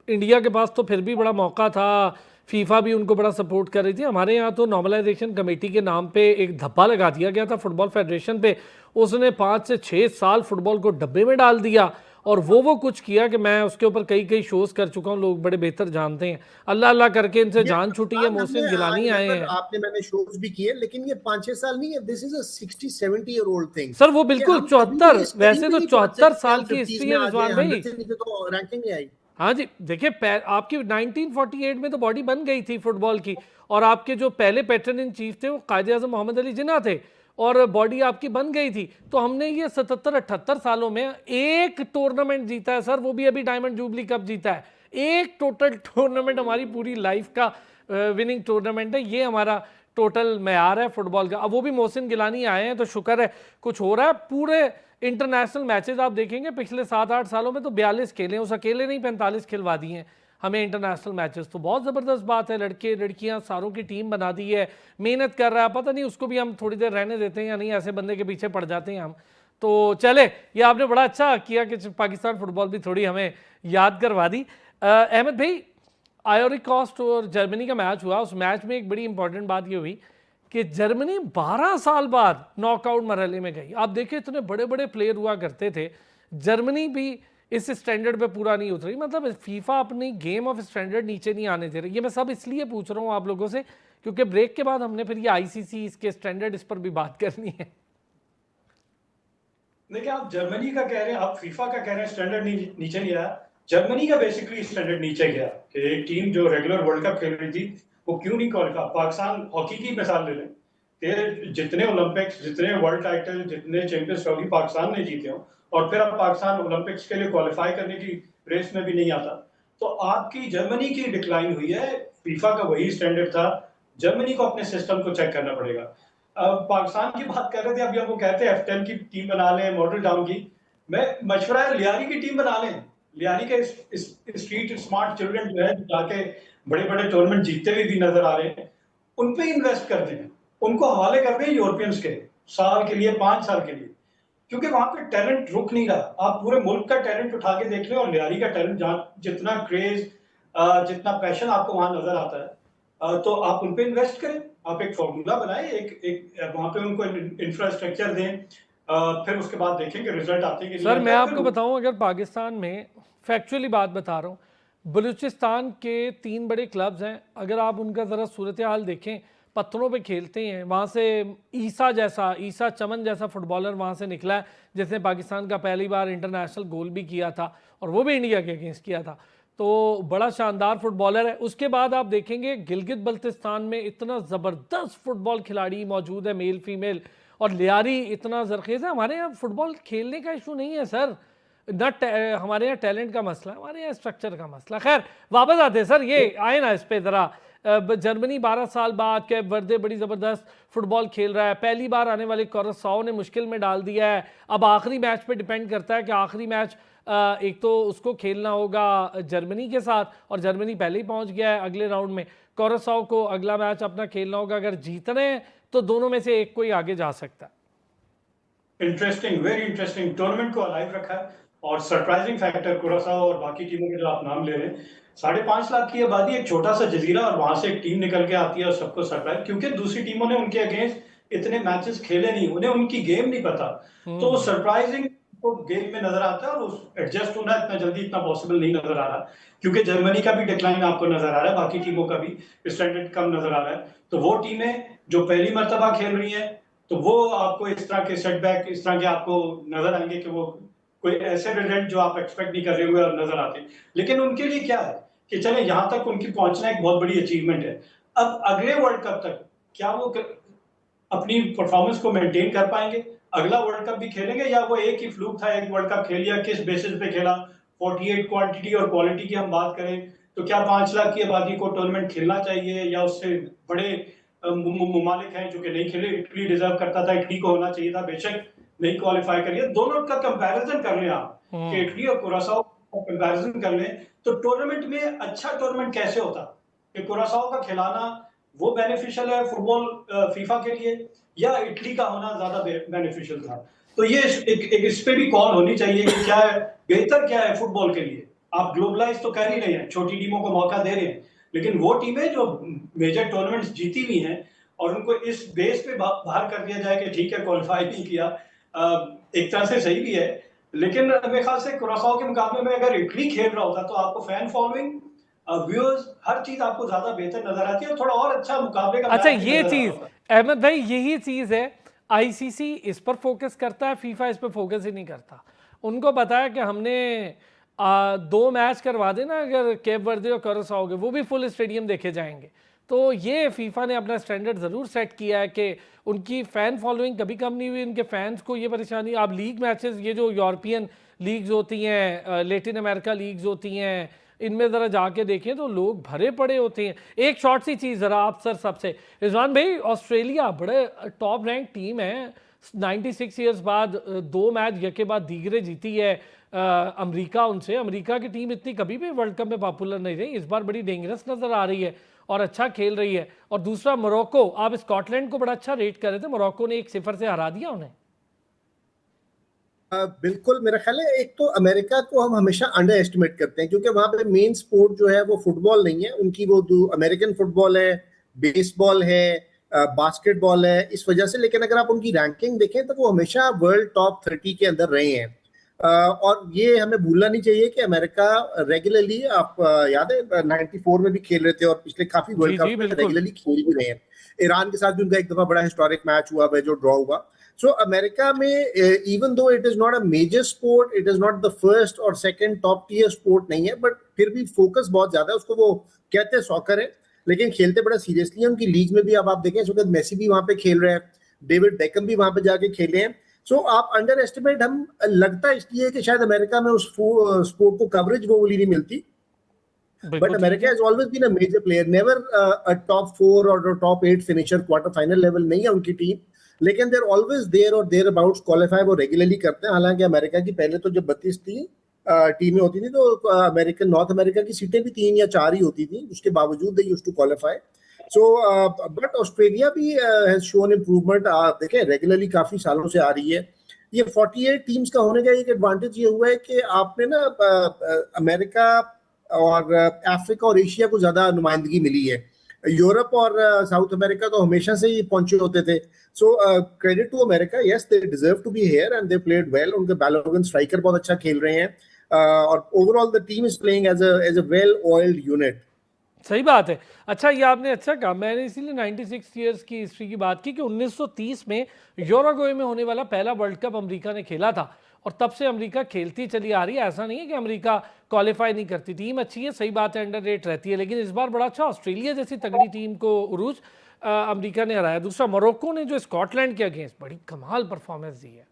इंडिया के पास तो फिर भी बड़ा मौका था, फीफा भी उनको बड़ा सपोर्ट कर रही थी। हमारे यहाँ तो नॉर्मलाइजेशन कमेटी के नाम पे एक धब्बा लगा दिया गया था फुटबॉल फेडरेशन पे, उसने 5 से 6 साल फुटबॉल को डब्बे में डाल दिया, और वो कुछ किया कि मैं उसके ऊपर कई शोज कर चुका हूँ, लोग बड़े बेहतर जानते हैं। अल्लाह अल्लाह करके इनसे जान छूटी है, मोहसिन गिलानी आए हैं। आपने मैंने शोज भी किए, लेकिन ये 5-6 साल नहीं है, this is a 60-70 year old thing sir. वो बिल्कुल 74, वैसे तो 74 साल की हिस्ट्री है रिजवान भाई, तो रैंकिंग में आई। हाँ जी, देखिए आपकी 1948 में तो बॉडी बन गई थी फुटबॉल की, और आपके जो पहले पैटर्न इन चीफ थे वो कायदे आज़म मोहम्मद अली जिन्ना थे, और बॉडी आपकी बन गई थी। तो हमने ये 77-78 सालों में एक टूर्नामेंट जीता है सर, वो भी अभी डायमंड जुबली कप जीता है। एक टोटल टूर्नामेंट हमारी पूरी लाइफ का विनिंग टूर्नामेंट है, ये हमारा टोटल मैयार है फुटबॉल का। अब वो भी मोहसिन गिलानी आए हैं तो शुक्र है कुछ हो रहा है। पूरे इंटरनेशनल मैचेस आप देखेंगे पिछले 7-8 सालों में तो 42 खेले, उस अकेले नहीं 45 खिलवा दिए हैं हमें इंटरनेशनल मैचेस। तो बहुत ज़बरदस्त बात है, लड़के लड़कियां सारों की टीम बना दी है, मेहनत कर रहा है। पता नहीं उसको भी हम थोड़ी देर रहने देते हैं या नहीं, ऐसे बंदे के पीछे पड़ जाते हैं हम। तो चले, ये आपने बड़ा अच्छा किया कि पाकिस्तान फुटबॉल भी थोड़ी हमें याद करवा दी। अहमद भाई, आयोरी कोस्ट और जर्मनी का मैच हुआ, उस मैच में एक बड़ी इंपॉर्टेंट बात ये हुई कि जर्मनी 12 साल बाद नॉकआउट मरहले में गई। आप देखिए इतने बड़े बड़े प्लेयर हुआ करते थे, जर्मनी भी इस स्टैंडर्ड पे पूरा नहीं उतरी। मतलब फीफा अपनी गेम ऑफ स्टैंडर्ड नीचे नहीं आने दे रही। ये मैं सब इसलिए पूछ रहा हूँ आप लोगों से क्योंकि ब्रेक के बाद हमने फिर ये आईसीसी इसके स्टैंडर्ड इस पर भी बात करनी है। देखिए, आप जर्मनी का कह रहे हैं, आप फीफा का कह रहे हैं स्टैंडर्ड नीचे नहीं आया, जर्मनी का बेसिकली स्टैंडर्ड नीचे गया कि एक टीम जो रेगुलर वर्ल्ड कप खेल रही थी वो क्यों नहीं क्वालिफाई। पाकिस्तान हॉकी की मिसाल ले लें कि जितने ओलंपिक्स, जितने वर्ल्ड टाइटल, जितने चैंपियंस ट्रॉफी पाकिस्तान ने जीते हो, और फिर अब पाकिस्तान ओलंपिक्स के लिए क्वालिफाई करने की रेस में भी नहीं आता, तो आपकी जर्मनी की डिक्लाइन हुई है। फीफा का वही स्टैंडर्ड था, जर्मनी को अपने सिस्टम को चेक करना पड़ेगा। अब पाकिस्तान की बात कर रहे थे, अभी हम वो कहते हैं F10 की टीम बना लें, मॉडल टाउन की। मैं मशवरा है लियारी की टीम बना लें, लियारी के स्ट्रीट स्मार्ट चिल्ड्रन जो है जाके बड़े बड़े टूर्नामेंट जीतते हुए भी नजर आ रहे हैं, उन पे इन्वेस्ट कर दें, उनको हवाले कर दें यूरोपियंस के, साल के लिए 5 साल के लिए, क्योंकि वहां पे टैलेंट रुक नहीं रहा। आप पूरे मुल्क का टैलेंट उठा के देख लें, और लियारी का टैलेंट जितना क्रेज, जितना पैशन आपको वहां नजर आता है, तो आप उन पे इन्वेस्ट करें। आप एक फॉर्मूला बनाए, एक वहां पे उनको इंफ्रास्ट्रक्चर दें, फिर उसके बाद देखेंगे रिजल्ट आते हैं कि सर मैं आपको बताऊं, अगर पाकिस्तान में फैक्चुअली बात बता रहा हूं, बलूचिस्तान के 3 बड़े क्लब्स हैं, अगर आप उनका ज़रा सूरत हाल देखें, पत्थरों पे खेलते हैं। वहाँ से ईसा चमन जैसा फुटबॉलर वहाँ से निकला है, जिसने पाकिस्तान का पहली बार इंटरनेशनल गोल भी किया था, और वो भी इंडिया के अगेंस्ट किया था। तो बड़ा शानदार फुटबॉलर है। उसके बाद आप देखेंगे गिलगित बल्तिस्तान में इतना ज़बरदस्त फुटबॉल खिलाड़ी मौजूद है, मेल फीमेल, और लियारी इतना जरखेज़ है। हमारे यहाँ फुटबॉल खेलने का इशू नहीं है सर, ना हमारे यहाँ टैलेंट का मसला है, हमारे यहाँ स्ट्रक्चर का मसला। खैर वापस आते हैं सर, ये आए ना इस पे ज़रा। जर्मनी 12 साल बाद कैप वर्दे बड़ी ज़बरदस्त फुटबॉल खेल रहा है, पहली बार आने वाले कोरसाओ ने मुश्किल में डाल दिया है। अब आखिरी मैच पे डिपेंड करता है कि आखिरी मैच एक तो उसको खेलना होगा जर्मनी के साथ, और जर्मनी पहले ही पहुंच गया है अगले राउंड में। कोरसाओ को अगला मैच अपना खेलना होगा, अगर जीतने हैं तो दोनों में से एक कोई आगे जा सकता है। इंटरेस्टिंग, वेरी इंटरेस्टिंग, टूर्नामेंट को अलाइव रखा है। और सरप्राइजिंग फैक्टर कुरासाओ और बाकी टीमों के जो आप नाम ले रहे हैं, 5.5 लाख की आबादी, एक छोटा सा जजीरा, और वहां से एक टीम निकल के आती है और सबको सरप्राइज, क्योंकि दूसरी टीमों ने उनके अगेंस्ट इतने मैचेस खेले नहीं, उन्हें उनकी गेम नहीं पता, तो सरप्राइजिंग तो गेम में नजर आता है, और उस एडजस्ट होना इतना जल्दी इतना पॉसिबल नहीं नजर आ रहा, क्योंकि जर्मनी का भी डिक्लाइन आपको नजर आ रहा है, बाकी टीमों का भी स्टैंडर्ड कम नजर आ रहा है। तो वो टीमें जो पहली मर्तबा खेल रही हैं, तो वो आपको इस तरह के सेटबैक, इस तरह के आपको नजर आएंगे कि वो कोई ऐसे रिजल्ट जो आप एक्सपेक्ट नहीं कर रहे हुए और नजर आते। लेकिन उनके लिए क्या है कि चले यहाँ तक उनकी पहुंचना एक बहुत बड़ी अचीवमेंट है। अब अगले वर्ल्ड कप तक क्या वो अपनी परफॉर्मेंस को मेंटेन कर पाएंगे, अगला वर्ल्ड कप भी खेलेंगे, या वो एक ही फ्लूक था, एक वर्ल्ड कप खेल लिया, किस बेसिस पे खेला? 48 क्वांटिटी और क्वालिटी की हम बात करें तो क्या 5 लाख की आबादी को टूर्नामेंट खेलना चाहिए, या उससे बड़े ममालिक हैं जो कि नहीं खेले? इटली डिजर्व करता था, इटली को होना चाहिए था, बेशक नहीं क्वालिफाई करिए। दोनों का कंपैरिजन कर लें आप कि इटली और कुरासाओ का कंपैरिजन कर लें तो टूर्नामेंट में अच्छा टूर्नामेंट कैसे होता कि कुरासाओ का खिलाना वो बेनिफिशियल है फुटबॉल फीफा के लिए, या इटली का होना ज्यादा बेनिफिशियल था? तो ये एक इस पे भी कॉल होनी चाहिए कि क्या है बेहतर, क्या है फुटबॉल के लिए। आप ग्लोबलाइज तो कर ही रहे हैं, छोटी टीमों को मौका दे रहे हैं, लेकिन वो टीमें जो मेजर टूर्नामेंट्स जीती हुई हैं और उनको इस बेस पे बाहर कर दिया जाए कि ठीक है क्वालिफाई नहीं किया, एक तरह से सही भी है। लेकिन मेरे ख्याल से कुरासाओ के मुकाबले में अगर इटली खेल रहा होता तो आपको फैन फॉलोइंग, व्यूअर्स, हर चीज आपको ज्यादा बेहतर नजर आती है और थोड़ा और अच्छा मुकाबले का अच्छा मैच भी ये नजर चीज आता है। अहमद भाई, यही चीज है, आईसीसी इस पर फोकस करता है, फीफा इस पर फोकस ही नहीं करता। उनको पता है कि हमने 2 मैच करवा देना, अगर केप वर्दे और कुरासाओ के, वो भी फुल स्टेडियम देखे जाएंगे। तो ये फीफा ने अपना स्टैंडर्ड ज़रूर सेट किया है कि उनकी फ़ैन फॉलोइंग कभी कम नहीं हुई, उनके फैंस को ये परेशानी। आप लीग मैचेस, ये जो यूरोपियन लीग्स होती हैं, लेटिन अमेरिका लीग्स होती हैं, इनमें ज़रा जाके देखें तो लोग भरे पड़े होते हैं। एक शॉर्ट सी चीज़ ज़रा आप सर सबसे, रिजवान भाई, ऑस्ट्रेलिया बड़े टॉप रैंक टीम है, 96 ईयर्स बाद 2 मैच यके बाद दीगरे जीती है अमेरिका उनसे। अमेरिका की टीम इतनी कभी भी वर्ल्ड कप में पॉपुलर नहीं रही, इस बार बड़ी डेंजरस नज़र आ रही है और अच्छा खेल रही है। और दूसरा मोरक्को, आप स्कॉटलैंड को बड़ा अच्छा रेट कर रहे थे, मोरक्को ने 1-0 से हरा दिया उन्हें। बिल्कुल, मेरा ख्याल है एक तो अमेरिका को हम हमेशा अंडर एस्टिमेट करते हैं क्योंकि वहां पे मेन स्पोर्ट जो है वो फुटबॉल नहीं है उनकी, वो जो अमेरिकन फुटबॉल है, बेसबॉल है, बास्केटबॉल है, इस वजह से। लेकिन अगर आप उनकी रैंकिंग देखें तो वो हमेशा वर्ल्ड टॉप 30 के अंदर रहे हैं। और ये हमें भूलना नहीं चाहिए कि अमेरिका रेगुलरली, आप याद है 94 में भी खेल रहे थे और पिछले काफी वर्ल्ड कप में रेगुलरली खेल भी रहे हैं। ईरान के साथ भी उनका एक दफा बड़ा हिस्टोरिक मैच हुआ है जो ड्रॉ हुआ। So अमेरिका में even though it is not a major sport, it is not the first or second top tier sport नहीं है, बट फिर भी फोकस बहुत ज्यादा है उसको। वो कहते हैं सॉकर है लेकिन खेलते बड़ा सीरियसली है। उनकी लीग में भी अब आप देखें इस वक्त मेसी भी वहां पे खेल रहे हैं, डेविड बेकम भी वहां पे जाके खेले हैं। सो आप अंडर एस्टिमेट, हम लगता है इसलिए कि शायद अमेरिका में उस स्पोर्ट को कवरेज वो वाली नहीं मिलती। But America has always been a major player, never a top 4 और top 8 finisher, quarter final level नहीं है उनकी टीम, लेकिन देर ऑलवेज देयर और देयर अबाउट्स क्वालिफाई वो रेगुलरली करते हैं। हालांकि अमेरिका की पहले तो जब 32 टीमें होती थी तो अमेरिकन, नॉर्थ अमेरिका की सीटें भी 3 या 4 ही होती थी, उसके बावजूद they used to qualify. So but Australia भी हैज शोन इंप्रूवमेंट, देखें रेगुलरली काफी सालों से आ रही है। ये 48 टीम्स का होने का एक एडवांटेज ये हुआ है कि आपने ना अमेरिका और अफ्रीका और एशिया को ज्यादा नुमाइंदगी मिली है। यूरोप और साउथ अमेरिका तो हमेशा से ही पहुंचे होते थे। So credit to America, yes they deserve to be here and they played well. उनके बैलोगन स्ट्राइकर बहुत अच्छा खेल रहे हैं और overall the team is playing as a well oiled unit. सही बात है। अच्छा, ये आपने अच्छा कहा, मैंने इसीलिए 96 ईयर्स की हिस्ट्री की बात की कि 1930 में यूरुग्वे में होने वाला पहला वर्ल्ड कप अमेरिका ने खेला था और तब से अमेरिका खेलती चली आ रही है। ऐसा नहीं है कि अमेरिका क्वालिफाई नहीं करती, टीम अच्छी है, सही बात है, अंडर रेट रहती है, लेकिन इस बार बड़ा अच्छा ऑस्ट्रेलिया जैसी तगड़ी टीम को उरूज अमेरिका ने हराया। दूसरा मोरक्को ने जो स्कॉटलैंड के अगेंस्ट बड़ी कमाल परफॉर्मेंस दी है।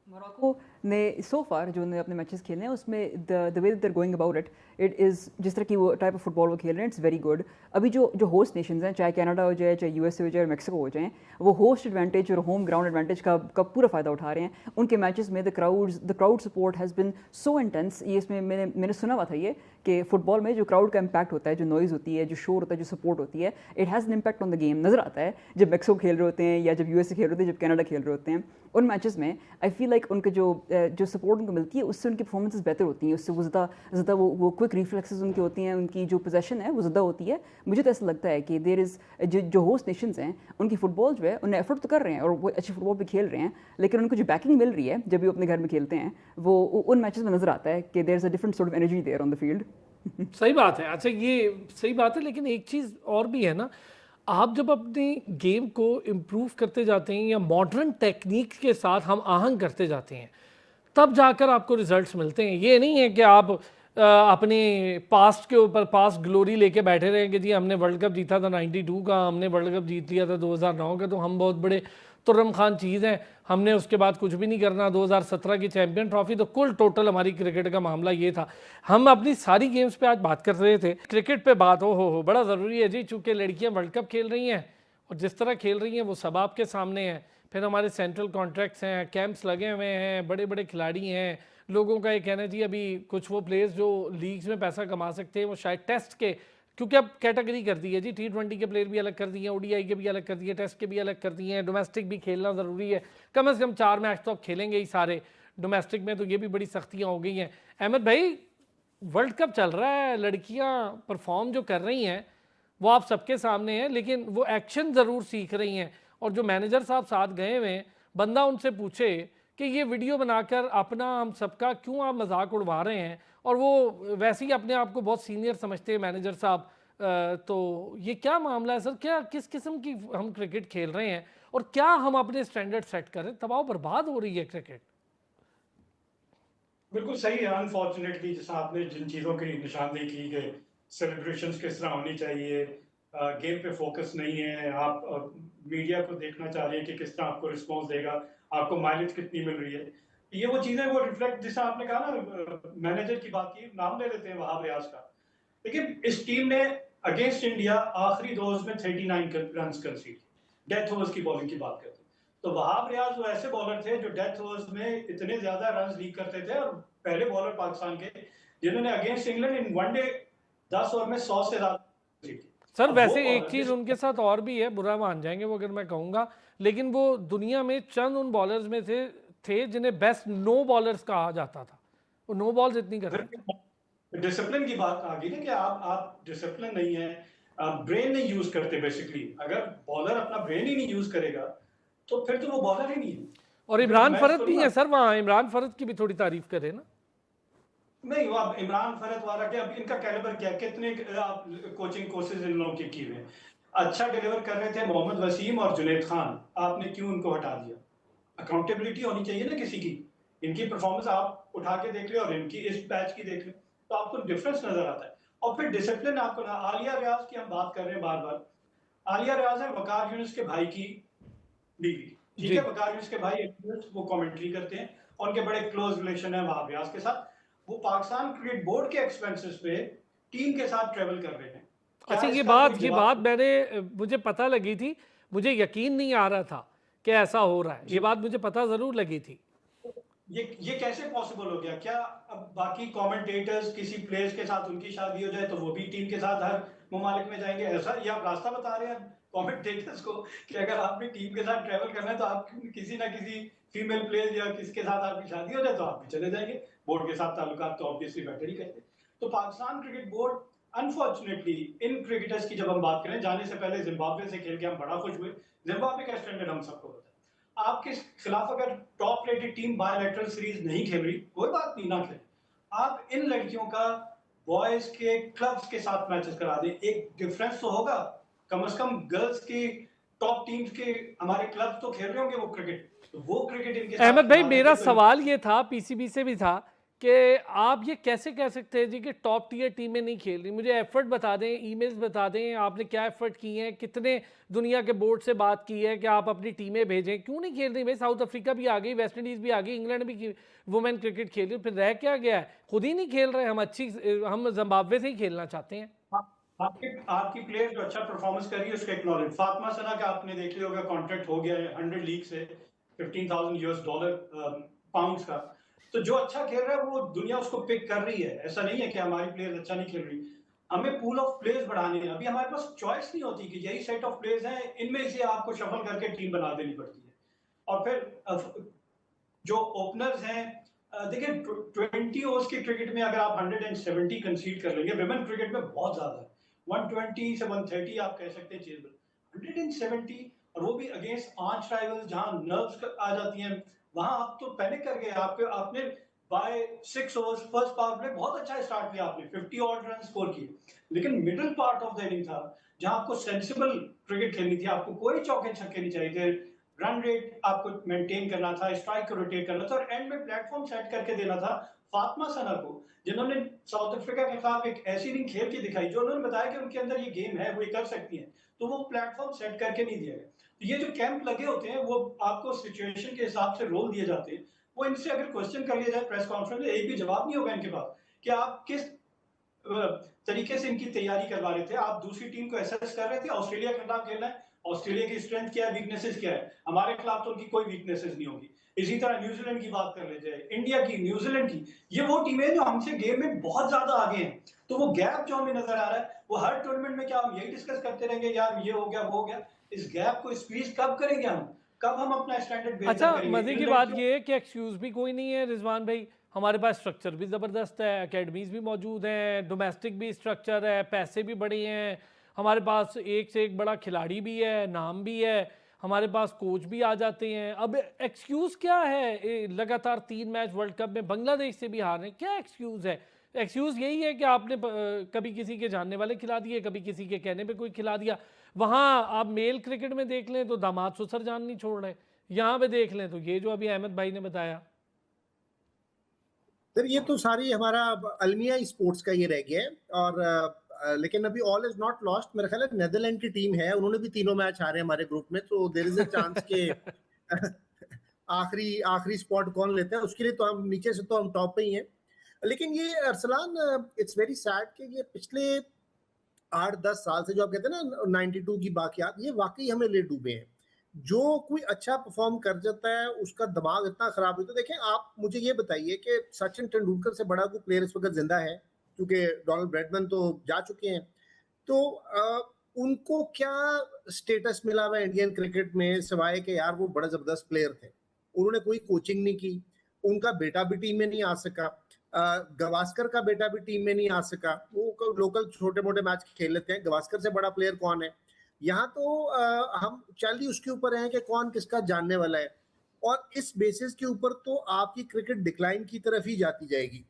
मोरक्को ने सो फार जो उन्होंने अपने मैचेस खेले हैं उसमें the way there going about it is, जिस तरह की वो टाइप ऑफ फुटबॉल वो खेल रहे हैं, इट्स वेरी गुड। अभी जो होस्ट नेशंस हैं, चाहे कनाडा हो जाए, चाहे यूएसए हो जाए, मैक्सिको हो जाए, वो होस्ट एडवांटेज और होम ग्राउंड एडवांटेज का पूरा फ़ायदा उठा रहे हैं। उनके मैचेस में the crowd support has been so intense. ये इसमें मैंने सुना हुआ था ये कि फुटबॉल में जो क्राउड का इम्पैक्ट होता है, जो नॉइज़ होती है, जो शोर होता है, जो सपोर्ट होती है, it has an impact on the game. नज़र आता है जब मैक्सिको खेल रहे होते हैं या जब यूएसए खेल रहे होते हैं, जब कनाडा खेल रहे होते हैं, उन मैचेस में आई फील लाइक उनके जो सपोर्ट उनको मिलती है उससे उनकी परफॉर्मेंसेस बेहतर होती हैं, उससे वो ज़्यादा वो क्विक रिफ्लेक्सेस उनकी होती हैं, उनकी जो पोजेशन है वो ज़्यादा होती है। मुझे तो ऐसा लगता है कि देयर इज़ जो होस्ट नेशंस हैं उनकी फुटबॉल जो है, उन्हें एफर्ट तो कर रहे हैं और वो अच्छी फुटबॉल भी खेल रहे हैं, लेकिन उनको जो बैकिंग मिल रही है जब भी अपने घर में खेलते हैं, वो उन मैचेस में नज़र आता है कि there is a different sort of energy there on the field. सही बात है। अच्छा, ये सही बात है, लेकिन एक चीज़ और भी है ना, आप जब अपनी गेम को इम्प्रूव करते जाते हैं या मॉडर्न टेक्निक के साथ हम आहंग करते जाते हैं, तब जाकर आपको रिजल्ट्स मिलते हैं। ये नहीं है कि आप अपने पास्ट के ऊपर पास्ट ग्लोरी लेके बैठे रहे कि जी हमने वर्ल्ड कप जीता था 92 का, हमने वर्ल्ड कप जीत लिया था 2009 का, तो हम बहुत बड़े तुर्रम खान चीज़ हैं, हमने उसके बाद कुछ भी नहीं करना। 2017 की चैंपियन ट्रॉफी, तो कुल टोटल हमारी क्रिकेट का मामला ये था। हम अपनी सारी गेम्स पे आज बात कर रहे थे, क्रिकेट पे बात हो बड़ा ज़रूरी है जी, चूँकि लड़कियाँ वर्ल्ड कप खेल रही हैं और जिस तरह खेल रही हैं वो सब आपके सामने है। फिर हमारे सेंट्रल कॉन्ट्रैक्ट्स हैं, कैंप्स लगे हुए हैं, बड़े बड़े खिलाड़ी हैं। लोगों का ये कहना है जी अभी कुछ वो प्लेयर्स जो लीग्स में पैसा कमा सकते हैं वो शायद टेस्ट के, क्योंकि अब कैटेगरी कर दी है जी, T20 के प्लेयर भी अलग कर दिए हैं, ODI के भी अलग कर दिए, टेस्ट के भी अलग कर दिए हैं, डोमेस्टिक भी खेलना ज़रूरी है। कम से कम 4 मैच तो अब खेलेंगे ही सारे डोमेस्टिक में, तो ये भी बड़ी सख्तियाँ हो गई हैं। अहमद भाई, वर्ल्ड कप चल रहा है, लड़कियाँ परफॉर्म जो कर रही हैं वो आप सबके सामने है, लेकिन वो एक्शन ज़रूर सीख रही हैं। और जो मैनेजर साहब साथ गए हुए हैं, बंदा उनसे पूछे कि ये वीडियो बनाकर अपना हम सबका क्यों आप मजाक उड़वा रहे हैं, और वो वैसे ही अपने आप को बहुत सीनियर समझते हैं मैनेजर साहब। तो ये क्या मामला है सर, क्या किस किस्म की हम क्रिकेट खेल रहे हैं और क्या हम अपने स्टैंडर्ड सेट करें, तबाह बर्बाद हो रही है क्रिकेट। बिल्कुल सही है। अनफॉर्चुनेटली जैसा आपने जिन चीज़ों की निशानदेही की कि सेलिब्रेशंस किस तरह होनी चाहिए, गेम पे फोकस नहीं है, आप मीडिया को देखना चाह रहे हैं कि किस तरह आपको रिस्पॉन्स देगा, आपको माइलेज कितनी मिल रही है, ये वो चीज़ें वो रिफ्लेक्ट, जैसा आपने कहा ना मैनेजर की बात की, नाम ले लेते हैं वहाब रियाज का। लेकिन इस टीम ने अगेंस्ट इंडिया आखिरी 2 ओवर्स में 39 रन कंसीड, डेथ ओवर्स की बॉलिंग की बात करते हैं तो वहाब रियाज वो ऐसे बॉलर थे जो डेथ ओवर्स में इतने ज्यादा रन लीड करते थे, और पहले बॉलर पाकिस्तान के जिन्होंने against England in one day 10 over में 100 से ज्यादा सर वैसे एक चीज़ उनके साथ और भी है, बुरा मान जाएंगे वो अगर मैं कहूँगा, लेकिन वो दुनिया में चंद उन बॉलर्स में थे जिन्हें बेस्ट नो बॉलर्स कहा जाता था। वो नो बॉल्स इतनी करते थे। डिसिप्लिन की बात आ गई ना कि आप डिसिप्लिन नहीं है, आप ब्रेन नहीं यूज करते। बेसिकली अगर बॉलर अपना ब्रेन ही नहीं यूज करेगा तो फिर तो वो बॉलर ही नहीं है। और इमरान फरद भी है सर वहाँ, इमरान फरद की भी थोड़ी तारीफ करें ना। नहीं, वो अब इमरान फरद वाला क्या, अब इनका कैलिबर क्या, कितने आप कोचिंग कोर्सेज इन लोगों के किए हुए हैं। अच्छा डिलीवर कर रहे थे मोहम्मद वसीम और जुनैद खान, आपने क्यों उनको हटा दिया? अकाउंटेबिलिटी होनी चाहिए ना किसी की। इनकी परफॉर्मेंस आप उठा के देख ले और इनकी इस बैच की देख ले तो आपको डिफरेंस नजर आता है। और फिर डिसिप्लिन आपको ना, आलिया रियाज की हम बात कर रहे हैं बार बार। आलिया रियाज है वकार यूनुस के भाई की बीवी, ठीक है। वकार यूनुस के भाई वो कमेंट्री करते हैं और उनके बड़े क्लोज रिलेशन है वहाब रियाज के साथ। वो पाकिस्तान क्रिकेट बोर्ड के एक्सपेंसेस पे टीम के साथ ट्रेवल कर रहे हैं। अच्छा, ये बात मैंने मुझे पता लगी थी, मुझे यकीन नहीं आ रहा था कि ऐसा हो रहा है। ये बात मुझे पता जरूर लगी थी। ये कैसे पॉसिबल हो गया? क्या अब बाकी कमेंटेटर्स किसी प्लेयर्स के साथ उनकी शादी हो जाए तो वो भी टीम के साथ हर ममालिक में जाएंगे, ऐसा ये आप रास्ता बता रहे हैं कमेंटेटर्स को कि अगर आपने टीम के साथ ट्रैवल करना है तो आप किसी ना किसी फीमेल प्लेयर या किसके साथ आपकी शादी हो जाए तो आप भी चले जाएंगे। बोर्ड के साथ ताल्लुकात तो ऑब्वियसली बेटर ही कहते। तो Pakistan cricket board unfortunately in cricketers की जब हम बात करें, जाने से पहले जिम्बाब्वे से खेल के हम बड़ा खुश हुए। जिम्बाब्वे का स्टैंडर्ड हम सबको पता है। आपके खिलाफ अगर top rated team bilateral series नहीं खेल रही, कोई बात नहीं, ना खेले। आप इन लड़कियों का बॉयज के क्लब्स के साथ मैचेस करा दें, एक डिफरेंस तो होगा। कम से कम गर्ल्स की टॉप टीम्स के हमारे क्लब तो खेल रहे होंगे वो क्रिकेट, तो वो क्रिकेट इनके साथ। अहमद भाई, मेरा सवाल ये था, पीसीबी से भी था, कि आप ये कैसे कह सकते हैं जी कि टॉप टीयर टीमें नहीं खेल रही। मुझे एफर्ट बता दें, ईमेल्स बता दें, आपने क्या एफर्ट किए हैं, कितने दुनिया के बोर्ड से बात की है कि आप अपनी टीमें भेजें, क्यों नहीं खेल रही भाई? साउथ अफ्रीका भी आ गई, वेस्ट इंडीज़ भी आ गई, इंग्लैंड भी वुमेन क्रिकेट खेल रही, फिर रह क्या गया है? खुद ही नहीं खेल रहे हम। हम जिम्बाब्वे से ही खेलना चाहते हैं। आपकी प्लेयर जो अच्छा परफॉर्मेंस कर रही है उसका एक्नॉलेज। फातिमा सना का आपने देख लिया होगा, कॉन्ट्रैक्ट हो गया है 100 लीग से $15,000 पाउंड्स का। तो जो अच्छा खेल रहा है वो दुनिया उसको पिक कर रही है। ऐसा नहीं है कि हमारी प्लेयर्स अच्छा नहीं खेल रही। हमें पूल ऑफ प्लेयर्स बढ़ाने हैं। अभी हमारे पास चॉइस नहीं होती कि यही सेट ऑफ प्लेयर्स हैं, इनमें से आपको शफल करके टीम बना देनी पड़ती है। और फिर जो ओपनर्स हैं, देखिए 20 ओवर्स की क्रिकेट में अगर आप 170 कंसीड कर लेंगे, विमेन क्रिकेट में बहुत ज्यादा है। 120 से 130 आप कह सकते हैं चेजेबल। 170, और वो भी अगेंस्ट आर्च राइवल्स जहां नर्व्स आ जाती हैं, वहां आप तो पैनिक कर गए। आपने by 6 overs first power play बहुत अच्छा स्टार्ट किया आपने, 50 ऑड रन स्कोर किए, लेकिन middle part of the inning था जहां आपको सेंसिबल क्रिकेट खेलनी थी, आपको कोई चौके छक्के नहीं चाहिए थे, रन रेट आपको मेंटेन करना था, स्ट्राइक को रोटेट करना था और एंड में प्लेटफॉर्म सेट करके देना था फातिमा सना को, जिन्होंने साउथ अफ्रीका के खिलाफ एक ऐसी इनिंग खेल के दिखाई जो उन्होंने बताया कि उनके अंदर ये गेम है, वो ये कर सकती हैं, तो वो प्लेटफॉर्म सेट करके नहीं दिया गया। तो ये जो कैंप लगे होते हैं वो आपको सिचुएशन के हिसाब से रोल दिए जाते हैं, वो इनसे अगर क्वेश्चन कर लिया जाए प्रेस कॉन्फ्रेंस में, एक भी जवाब नहीं होगा इनके पास कि आप किस तरीके से इनकी तैयारी करवा रहे थे, आप दूसरी टीम को एसेस कर रहे थे, ऑस्ट्रेलिया के खिलाफ खेलना है, ऑस्ट्रेलिया की स्ट्रेंथ क्या है, वीकनेसेस क्या है, हमारे खिलाफ तो उनकी कोई वीकनेसेस नहीं होगी। इसी तरह न्यूजीलैंड की बात कर लेते हैं, इंडिया की, न्यूजीलैंड की, ये वो टीमें जो हमसे गेम में बहुत ज्यादा आगे हैं, तो वो गैप जो हमें नजर आ रहा है, वो हर टूर्नामेंट में क्या हम यही डिस्कस करते रहेंगे, यार ये हो गया वो हो गया, इस गैप को स्क्वीज कब करेंगे हम, कब हम अपना स्टैंडर्ड बेहतर अच्छा, करेंगे? मजे की बात ये है कि एक्सक्यूज भी कोई नहीं है रिजवान भाई, हमारे पास स्ट्रक्चर भी ज़बरदस्त है, एकेडमीज भी मौजूद हैं, डोमेस्टिक भी स्ट्रक्चर है, पैसे भी बड़े हैं, हमारे पास एक से एक बड़ा खिलाड़ी भी है, नाम भी है, हमारे पास कोच भी आ जाते हैं। अब एक्सक्यूज़ क्या है? लगातार 3 मैच वर्ल्ड कप में बांग्लादेश से भी हार रहे हैं, क्या एक्सक्यूज़ है? एक्सक्यूज़ यही है कि आपने कभी किसी के जानने वाले खिला दिए, कभी किसी के कहने पे कोई खिला दिया। वहाँ आप मेल क्रिकेट में देख लें तो दामाद ससुर जान नहीं छोड़ रहे, यहाँ पे देख लें तो ये जो अभी अहमद भाई ने बताया। सर ये तो सारी हमारा अलमिया स्पोर्ट्स का ये रह गया है, और लेकिन अभी ऑल इज नॉट लॉस्ट। मेरा ख्याल है नेदरलैंड की टीम है, उन्होंने भी तीनों मैच हारे हमारे ग्रुप में, तो देयर इज अ चांस के आखिरी आखिरी स्पॉट कौन लेते हैं, उसके लिए तो हम नीचे से तो हम टॉप पे ही हैं। लेकिन ये अरसलान, इट्स वेरी सैड कि ये पिछले 8-10 साल से जो आप कहते हैं ना 92 की बाकियात, ये वाकई हमें ले डूबे हैं। जो कोई अच्छा परफॉर्म कर जाता है उसका दिमाग इतना खराब होता है। देखें, आप मुझे ये बताइए कि सचिन तेंदुलकर से बड़ा कोई प्लेयर इस वक्त जिंदा है, क्योंकि डोनाल्ड ब्रैडमैन तो जा चुके हैं, तो उनको क्या स्टेटस मिला हुआ इंडियन क्रिकेट में, सिवाय के यार वो बड़ा जबरदस्त प्लेयर थे। उन्होंने कोई कोचिंग नहीं की, उनका बेटा भी टीम में नहीं आ सका, गवास्कर का बेटा भी टीम में नहीं आ सका, वो लोकल छोटे मोटे मैच खेल लेते हैं, गवास्कर से बड़ा प्लेयर कौन है? यहाँ तो हम चल ही उसके ऊपर हैं कि कौन किसका जानने वाला है, और इस बेसिस के ऊपर तो आपकी क्रिकेट डिक्लाइन की तरफ ही जाती जाएगी,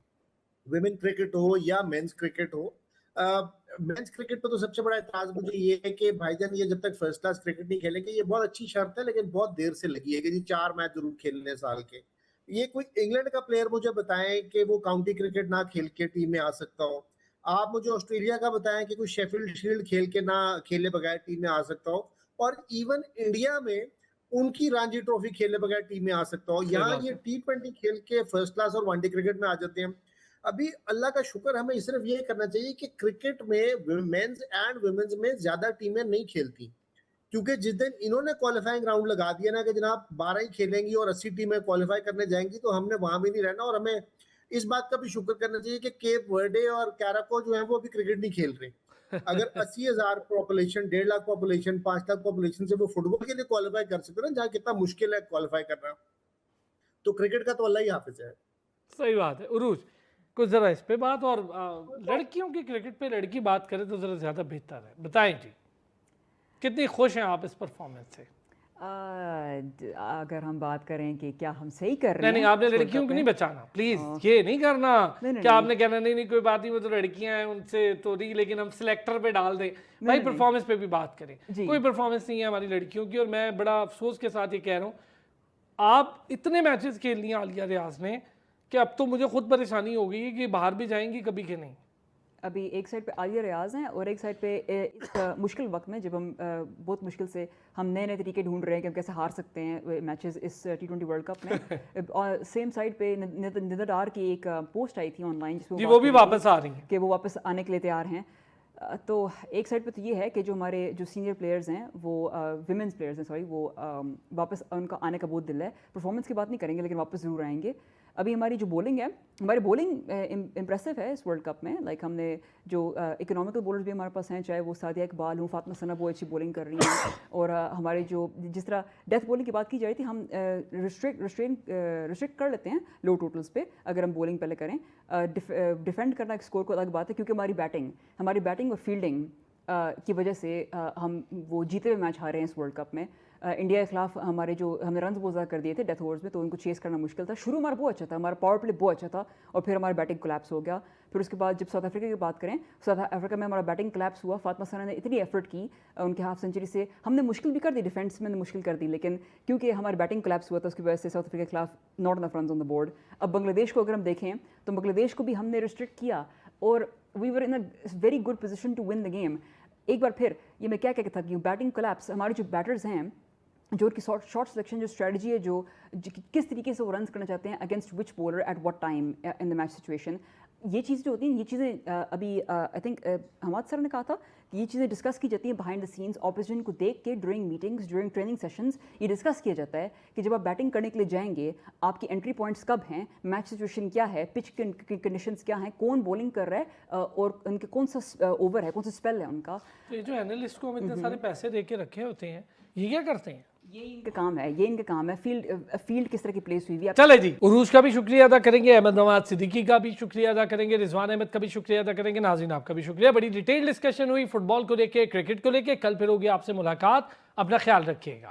विमेन क्रिकेट हो या मेंस क्रिकेट हो। मेंस क्रिकेट पर तो सबसे बड़ा एतराज मुझे ये है कि भाईजान ये जब तक फर्स्ट क्लास क्रिकेट नहीं खेलेंगे, ये बहुत अच्छी शर्त है लेकिन बहुत देर से लगी है कि जी 4 मैच जरूर खेलने साल के। ये कोई इंग्लैंड का प्लेयर मुझे बताएं कि वो काउंटी क्रिकेट ना खेल के टीम में आ सकता हो, आप मुझे ऑस्ट्रेलिया का बताएं कि कोई शेफील्ड शील्ड खेल के ना खेले बगैर टीम में आ सकता हो, और इवन इंडिया में उनकी रणजी ट्रॉफी खेले बगैर टीम में आ सकता हो। यहाँ ये T20 खेल के फर्स्ट क्लास और वनडे क्रिकेट में आ जाते हैं। अभी अल्लाह का शुक्र, हमें सिर्फ ये करना चाहिए कि क्रिकेट में मेंस एंड वुमेन्स में ज्यादा टीमें नहीं खेलती, क्योंकि जिस दिन इन्होंने क्वालिफाइंग राउंड लगा दिया ना कि जनाब 12 ही खेलेंगी और 80 टीमें क्वालिफाई करने जाएंगी, तो हमने वहां भी नहीं रहना। और हमें इस बात का भी शुक्र करना चाहिए कि केप वर्डे और कैराको जो है वो अभी क्रिकेट नहीं खेल रहे। अगर 80,000 population, 1.5 lakh population, 5 lakh population से वो फुटबॉल के लिए क्वालिफाई कर सकते हैं, जहाँ कितना मुश्किल है क्वालिफाई करना, तो क्रिकेट का तो अल्लाह ही हाफिज है। सही बात है। उरूज, कुछ ज़रा इस पे बात, और लड़कियों की क्रिकेट पे लड़की बात करें तो ज़रा ज़्यादा बेहतर है। बताएं जी, कितनी खुश हैं आप इस परफॉर्मेंस से? अगर हम बात करें कि क्या हम सही कर रहे हैं, नहीं, आपने लड़कियों को नहीं बचाना, प्लीज ये नहीं करना। क्या आपने कहना नहीं कोई बात नहीं, वो तो लड़कियां हैं उनसे तो नहीं, लेकिन हम सिलेक्टर पे डाल दें भाई, परफॉर्मेंस पे भी बात करें। कोई परफॉर्मेंस नहीं है हमारी लड़कियों की, और मैं बड़ा अफसोस के साथ ये कह रहा हूँ, आप इतने मैचेस खेल लिए आलिया रियाज ने कि अब तो मुझे खुद परेशानी हो गई कि बाहर भी जाएंगी कभी के नहीं। अभी एक साइड पे आलिया रियाज हैं और एक साइड पे इस मुश्किल वक्त में जब हम बहुत मुश्किल से हम नए नए तरीके ढूंढ रहे हैं कि हम कैसे हार सकते हैं मैचेस इस T20 वर्ल्ड कप में। और सेम साइड पे निदर डार की एक पोस्ट आई थी ऑनलाइन जिसमें वो भी वापस आ रही हैं कि वो वापस आने के लिए तैयार हैं। तो एक साइड पे तो ये है कि जो हमारे जो सीनियर प्लेयर्स हैं वो विमेंस प्लेयर्स हैं, सॉरी, वो वापस उनका आने का बहुत दिल है। परफॉर्मेंस की बात नहीं करेंगे लेकिन वापस ज़रूर आएंगे। अभी हमारी जो बॉलिंग है, हमारी बॉलिंग इम्प्रेसिव है इस वर्ल्ड कप में। लाइक हमने जो इकोनॉमिकल बॉलर्स भी हमारे पास हैं, चाहे वो सादिया इकबाल हो, फातिमा सना बहुत अच्छी बॉलिंग कर रही हैं। और हमारे जो जिस तरह डेथ बॉलिंग की बात की जाए थी, हम रिस्ट्रिक्ट कर लेते हैं लो टोटल्स पे अगर हम बॉलिंग पहले करें। डिफेंड करना एक स्कोर को अलग बात है, क्योंकि हमारी बैटिंग और फील्डिंग की वजह से हम वो जीते हुए मैच हारे हैं इस वर्ल्ड कप में। इंडिया के खिलाफ हमारे जो हमने रन बहुत ज़्यादा कर दिए थे डेथ ओवर्स में, तो उनको चेस करना मुश्किल था। शुरू हमारा बहुत अच्छा था, हमारा पावर प्ले बहुत अच्छा था, और फिर हमारा बैटिंग कोलैप्स हो गया। फिर उसके बाद जब साउथ अफ्रीका की बात करें, साउथ अफ्रीका में हमारा बैटिंग कोलैप्स हुआ। फातिमा सना ने इतनी एफर्ट की उनके हाफ सेंचुरी से, हमने मुश्किल भी कर दी, डिफेंस में मुश्किल कर दी, लेकिन क्योंकि हमारी बैटिंग कोलैप्स हुआ था उसकी वजह से साउथ अफ्रीका के खिलाफ not enough runs on the board. अब बांग्लादेश को अगर हम देखें तो बांग्लादेश को भी हमने रिस्ट्रिक्ट किया, और we were in a very good position to win the game. एक बार फिर ये मैं क्या कहता कि बैटिंग कोलैप्स, हमारे जो बैटर्स हैं, जो उनकी शॉर्ट सिलेक्शन, जो स्ट्रेटजी है, जो किस तरीके से वो रन करना चाहते हैं against which bowler at what time in the match situation, ये चीज़ जो होती हैं, ये चीज़ें अभी आई थिंक हमाद सर ने कहा था कि ये चीज़ें डिस्कस की जाती हैं बिहाइंड द सीन्स, ऑपोजिशन को देख के during meetings, during training sessions, ये डिस्कस किया जाता है कि जब आप बैटिंग करने के लिए जाएंगे, आपकी एंट्री पॉइंट्स कब हैं, मैच सिचुएशन क्या है, पिच कंडीशंस क्या हैं, कौन बॉलिंग कर रहा है, और उनके कौन सा ओवर है, कौन सा स्पेल है उनका। तो ये जो एनालिस्ट को हम इतने सारे पैसे दे के रखे होते हैं, ये क्या करते हैं? ये इनका काम है, ये इनका काम है। फील्ड किस तरह की प्लेस हुई है। चले जी, उरूज का भी शुक्रिया अदा करेंगे, अहमद नवाज सिद्दीकी का भी शुक्रिया अदा करेंगे, रिजवान अहमद का भी शुक्रिया अदा करेंगे, नाज़रीन आपका भी शुक्रिया। बड़ी डिटेल डिस्कशन हुई फुटबॉल को लेके, क्रिकेट को लेके। कल फिर होगी आपसे मुलाकात, अपना ख्याल रखिएगा।